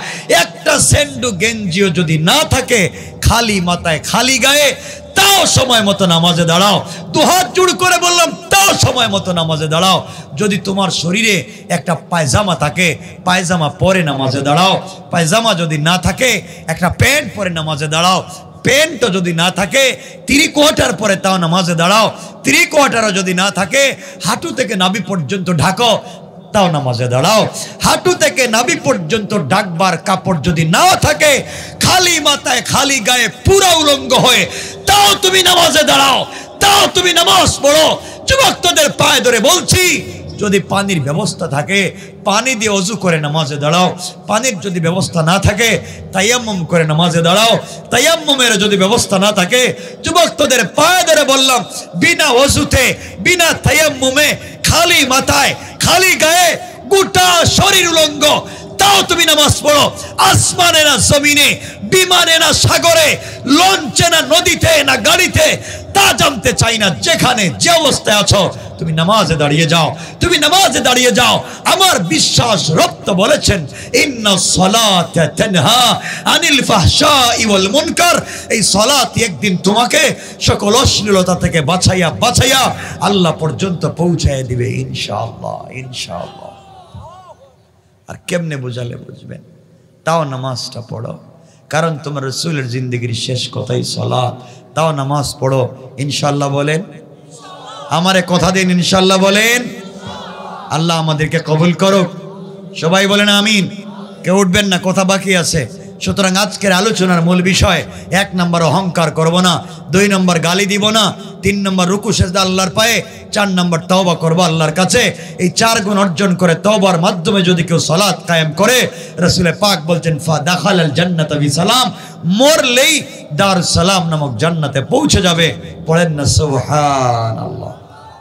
একটা স্যান্ডু গেঞ্জিও যদি না থাকে, খালি মাথায় খালি গায়ে, তাও সময় মতো নামাজে দাঁড়াও। দুহাত জোড় করে বললাম, তাও সময় মতো নামাজে দাঁড়াও। যদি তোমার শরীরে একটা পায়জামা থাকে, পায়জামা পরে নামাজে দাঁড়াও। পায়জামা যদি না থাকে, একটা প্যান্ট পরে নামাজে দাঁড়াও। প্যান্টও যদি না থাকে, 3 কোয়ার্টার পরে তাও নামাজে দাঁড়াও। 3 কোয়ার্টারও যদি না থাকে, হাঁটু থেকে নাভি পর্যন্ত ঢাকো, তাও নামাজে দাঁড়াও। হাঁটু থেকে নাভি পর্যন্ত ঢাকবার কাপড় যদি নাও থাকে, খালি মাথায় খালি গায়ে পুরো উলঙ্গ হয়ে, তাও তুমি নামাজে দাঁড়াও, তাও তুমি নামাজ পড়ো। যুবক, তোদের পায়ে ধরে বলছি, যদি পানির ব্যবস্থা থাকে, পানি দিয়ে ওযু করে নামাজে দাঁড়াও। পানির যদি ব্যবস্থা না থাকে, তায়াম্মুম করে নামাজে দাঁড়াও। তায়াম্মুমের যদি ব্যবস্থা না থাকে, যুবক, তোদের পায়ে ধরে বললাম, বিনা ওযুতে, বিনা তায়াম্মুমে, খালি মাথায় খালি গায়ে, গোটা শরীর উলঙ্গ, তাও তুমি নামাজ পড়ো। আসমানে না জমিনে, বিমানে না সাগরে, লঞ্চে না নদীতে না গাড়িতে, তা জানতে চাই না, যেখানে যে অবস্থায় আছো তুমি নামাজে দাঁড়িয়ে যাও, তুমি নামাজে দাঁড়িয়ে যাও। আমার বিশ্বাস, রব বলেছেন ইন্নাস সালাতা তানহা আনিল ফাহশাই ওয়াল মুনকার, এই সালাত একদিন তোমাকে সকল অশ্লীলতা থেকে বাঁচাইয়া বাঁচাইয়া আল্লাহ পর্যন্ত পৌঁছায় দিবে ইনশাআল্লাহ, ইনশাআল্লাহ। আর কেমনে বুঝালে বুঝবেন? তাও নামাজটা পড়ো, কারণ তোমার রাসূলের জিন্দেগির শেষ কথাই সালাত। তাও নামাজ পড়ো ইনশাআল্লাহ বলেন, আমারে কথা দিন ইনশাআল্লাহ বলেন। আল্লাহ আমাদেরকে কবুল করুক, সবাই বলেন আমিন। কেউ উঠবেন না, কথা বাকি আছে। সুতরাং আজকের আলোচনার মূল বিষয়, 1 নম্বর অহংকার করব না, 2 নম্বর গালি দিব না, 3 নম্বর রুকু সেজদা আল্লাহর পায়ে, 4 নম্বর তওবা করব আল্লাহর কাছে। এই 4 গুণ অর্জন করে তওবার মাধ্যমে যদি কেউ সালাত কায়েম করে, রাসূল পাক বলছেন ফা দাখালাল জান্নাতা বিসালাম, মরলেই দারুস সালাম নামক জান্নাতে পৌঁছে যাবে। পড়েন না সুবহানাল্লাহ।